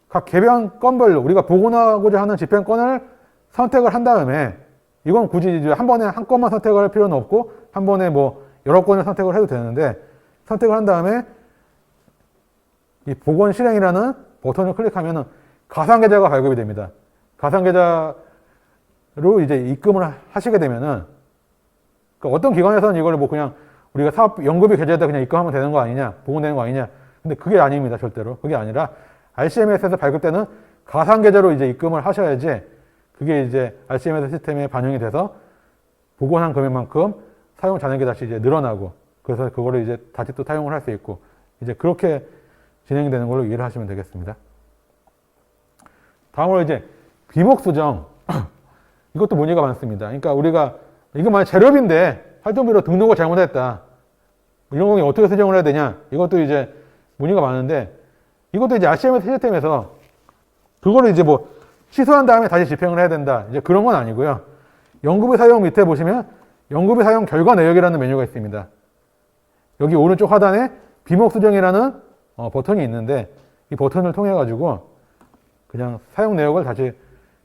각 개별 건별로 우리가 복원하고자 하는 집행권을 선택을 한 다음에 이건 굳이 이제 한 번에 한 건만 선택을 할 필요는 없고 한 번에 뭐 여러 건을 선택을 해도 되는데 선택을 한 다음에 이 복원 실행이라는 버튼을 클릭하면은 가상계좌가 발급이 됩니다. 가상계좌로 이제 입금을 하시게 되면은 그러니까 어떤 기관에서는 이걸 뭐 그냥 우리가 사업 연구비 계좌에다 그냥 입금하면 되는 거 아니냐, 복원되는 거 아니냐. 근데 그게 아닙니다, 절대로. 그게 아니라 RCMS에서 발급되는 가상계좌로 이제 입금을 하셔야지 그게 이제 RCMS 시스템에 반영이 돼서 복원한 금액만큼 사용 잔액이 다시 이제 늘어나고 그래서 그거를 이제 다시 또 사용을 할 수 있고 이제 그렇게 진행되는 걸로 이해를 하시면 되겠습니다. 다음으로 이제 비목 수정. 이것도 문의가 많습니다. 그러니까 우리가 이거 만약 재료비인데 활동비로 등록을 잘못했다. 이런 경우에 어떻게 수정을 해야 되냐? 이것도 이제 문의가 많은데 이것도 이제 RCMS 시스템에서 그거를 이제 뭐 취소한 다음에 다시 집행을 해야 된다. 이제 그런 건 아니고요. 연구비 사용 밑에 보시면 연구비 사용 결과 내역이라는 메뉴가 있습니다. 여기 오른쪽 하단에 비목 수정이라는 버튼이 있는데 이 버튼을 통해 가지고 그냥 사용 내역을 다시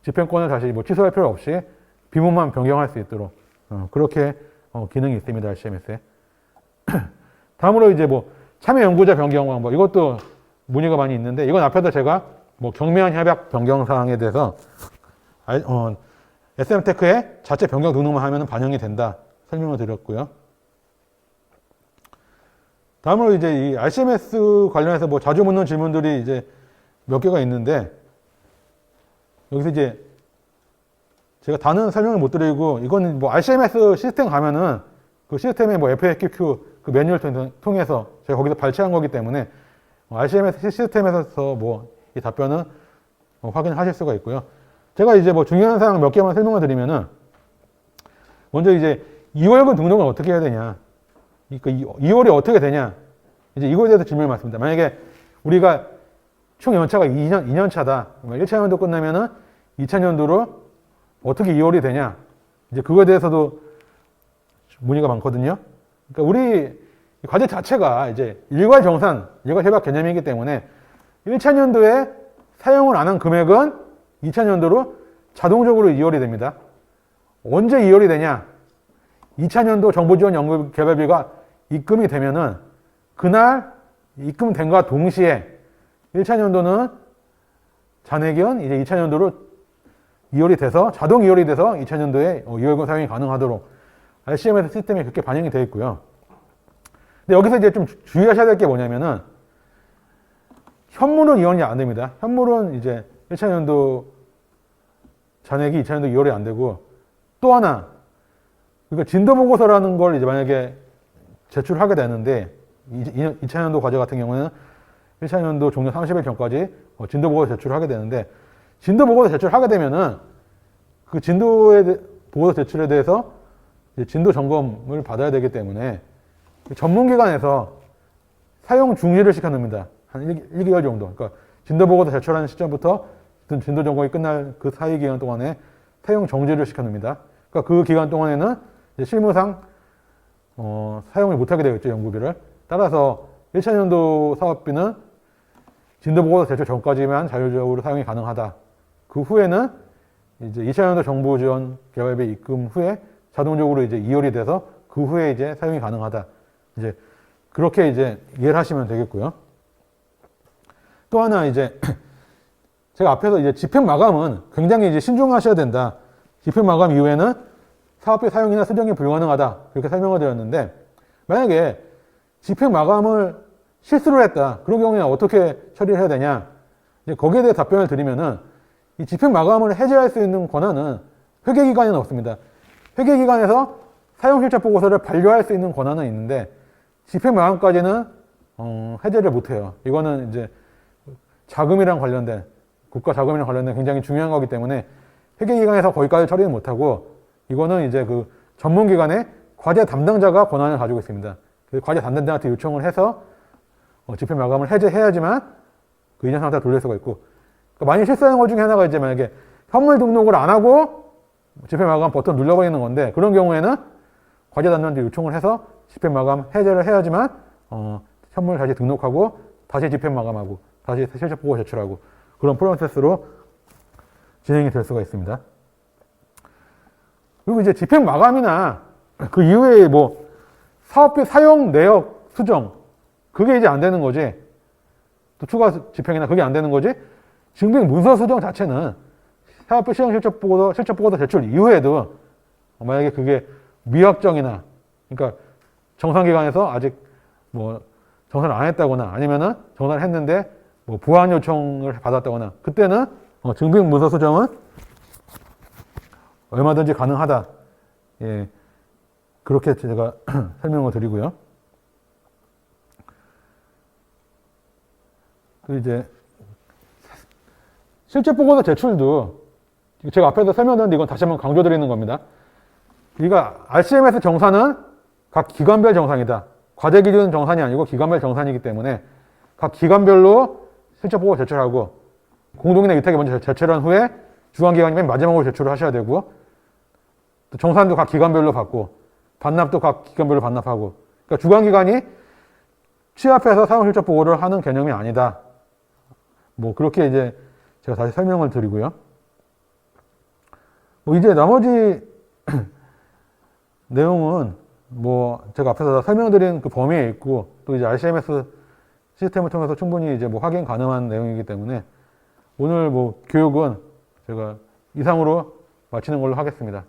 집행권을 다시 뭐 취소할 필요 없이 비목만 변경할 수 있도록 그렇게 기능이 있습니다. RCMS에. 다음으로 이제 뭐 참여 연구자 변경 방법 이것도 문의가 많이 있는데 이건 앞에서 제가 뭐 경미한 협약 변경 사항에 대해서 SM테크에 자체 변경 등록만 하면 반영이 된다 설명을 드렸고요. 다음으로 이제 이 RCMS 관련해서 뭐 자주 묻는 질문들이 이제 몇 개가 있는데 여기서 이제 제가 다는 설명을 못 드리고 이거는 뭐 RCMS 시스템 가면은 그 시스템의 뭐 FAQQ 그 매뉴얼 통해서 제가 거기서 발췌한 거기 때문에 RCMS 시스템에서 뭐 이 답변은 확인하실 수가 있고요. 제가 이제 뭐 중요한 사항 몇 개만 설명을 드리면은 먼저 이제 2월분 등록은 어떻게 해야 되냐. 그러니까 2월이 어떻게 되냐. 이제 이거에 대해서 질문이 많습니다. 만약에 우리가 총 연차가 2년 차다. 1차년도 끝나면은 2차년도로 어떻게 2월이 되냐. 이제 그거에 대해서도 문의가 많거든요. 그러니까 우리 과제 자체가 이제 일괄 정산, 일괄 협약 개념이기 때문에 1차년도에 사용을 안 한 금액은 2차년도로 자동적으로 2월이 됩니다. 언제 2월이 되냐? 2차년도 정보지원 연구 개발비가 입금이 되면은 그날 입금된 것과 동시에 1차년도는 잔액은 이제 2차년도로 2월이 돼서 자동 2월이 돼서 2차년도에 2월분 사용이 가능하도록 RCMS 시스템에 그렇게 반영이 되어 있고요. 근데 여기서 이제 좀 주의하셔야 될 게 뭐냐면은 현물은 2월이 안 됩니다. 현물은 이제 1차년도 잔액이 2차년도 2월이 안 되고 또 하나 그러니까 진도 보고서라는 걸 이제 만약에 제출하게 되는데 2차년도 과제 같은 경우는 1차년도 종료 30일 전까지 진도 보고서 제출을 하게 되는데 진도 보고서 제출하게 되면은 그 진도의 보고서 제출에 대해서 진도 점검을 받아야 되기 때문에 전문기관에서 사용 중지를 시켜놓습니다. 한 1개월 정도. 그러니까 진도 보고서 제출하는 시점부터 진도 점검이 끝날 그 사이 기간 동안에 사용 정지를 시켜놓습니다. 그러니까 그 기간 동안에는 이제 실무상 사용을 못하게 되겠죠, 연구비를. 따라서 1차년도 사업비는 진도 보고서 제출 전까지만 자율적으로 사용이 가능하다. 그 후에는 이제 2차년도 정부 지원 개발비 입금 후에 자동적으로 이제 2월이 돼서 그 후에 이제 사용이 가능하다. 이제 그렇게 이제 이해를 하시면 되겠고요. 또 하나 이제 제가 앞에서 이제 집행 마감은 굉장히 이제 신중하셔야 된다. 집행 마감 이후에는 사업비 사용이나 수정이 불가능하다. 그렇게 설명을 드렸는데 만약에 집행 마감을 실수를 했다. 그런 경우에는 어떻게 처리를 해야 되냐? 이제 거기에 대해 답변을 드리면은 이 집행 마감을 해제할 수 있는 권한은 회계기관에는 없습니다. 회계기관에서 사용실적 보고서를 반려할 수 있는 권한은 있는데 집행 마감까지는 해제를 못해요. 이거는 이제 자금이랑 관련된 국가 자금이랑 관련된 굉장히 중요한 거기 때문에 회계기관에서 거기까지 처리는 못하고 이거는 이제 그 전문기관의 과제 담당자가 권한을 가지고 있습니다. 그 과제 담당자한테 요청을 해서 집행 마감을 해제해야지만 그 이전 상태로 돌릴 수가 있고 그러니까 많이 실수하는 것 중에 하나가 이제 만약에 현물 등록을 안 하고 집행 마감 버튼 눌러버리는 건데 그런 경우에는 과제 담당자한테 요청을 해서 집행 마감 해제를 해야지만 현물 다시 등록하고 다시 집행 마감하고 다시 실적 보고 제출하고 그런 프로세스로 진행이 될 수가 있습니다. 그리고 이제 집행 마감이나 그 이후에 뭐 사업비 사용 내역 수정 그게 이제 안 되는 거지. 또 추가 집행이나 그게 안 되는 거지. 증빙 문서 수정 자체는 사업비 시행 실적 보고서 제출 이후에도 만약에 그게 미확정이나 그러니까 정산기관에서 아직 뭐 정산을 안 했다거나 아니면은 정산을 했는데 뭐 보완 요청을 받았다거나 그때는 증빙 문서 수정은 얼마든지 가능하다. 예, 그렇게 제가 설명을 드리고요. 그 이제 실제 보고서 제출도 제가 앞에서 설명드렸는데 이건 다시 한번 강조드리는 겁니다. 그러니까 RCMS 정산은 각 기관별 정산이다. 과제 기준 정산이 아니고 기관별 정산이기 때문에 각 기관별로 실적 보고 제출하고 공동이나 위탁에 먼저 제출한 후에 주관기관이 맨 마지막으로 제출을 하셔야 되고 또 정산도 각 기관별로 받고 반납도 각 기관별로 반납하고 그러니까 주관기관이 취합해서 사용실적 보고를 하는 개념이 아니다. 뭐 그렇게 이제 제가 다시 설명을 드리고요. 뭐 이제 나머지 내용은 뭐 제가 앞에서 설명드린 그 범위에 있고 또 이제 RCMS 시스템을 통해서 충분히 이제 뭐 확인 가능한 내용이기 때문에 오늘 뭐 교육은 제가 이상으로 마치는 걸로 하겠습니다.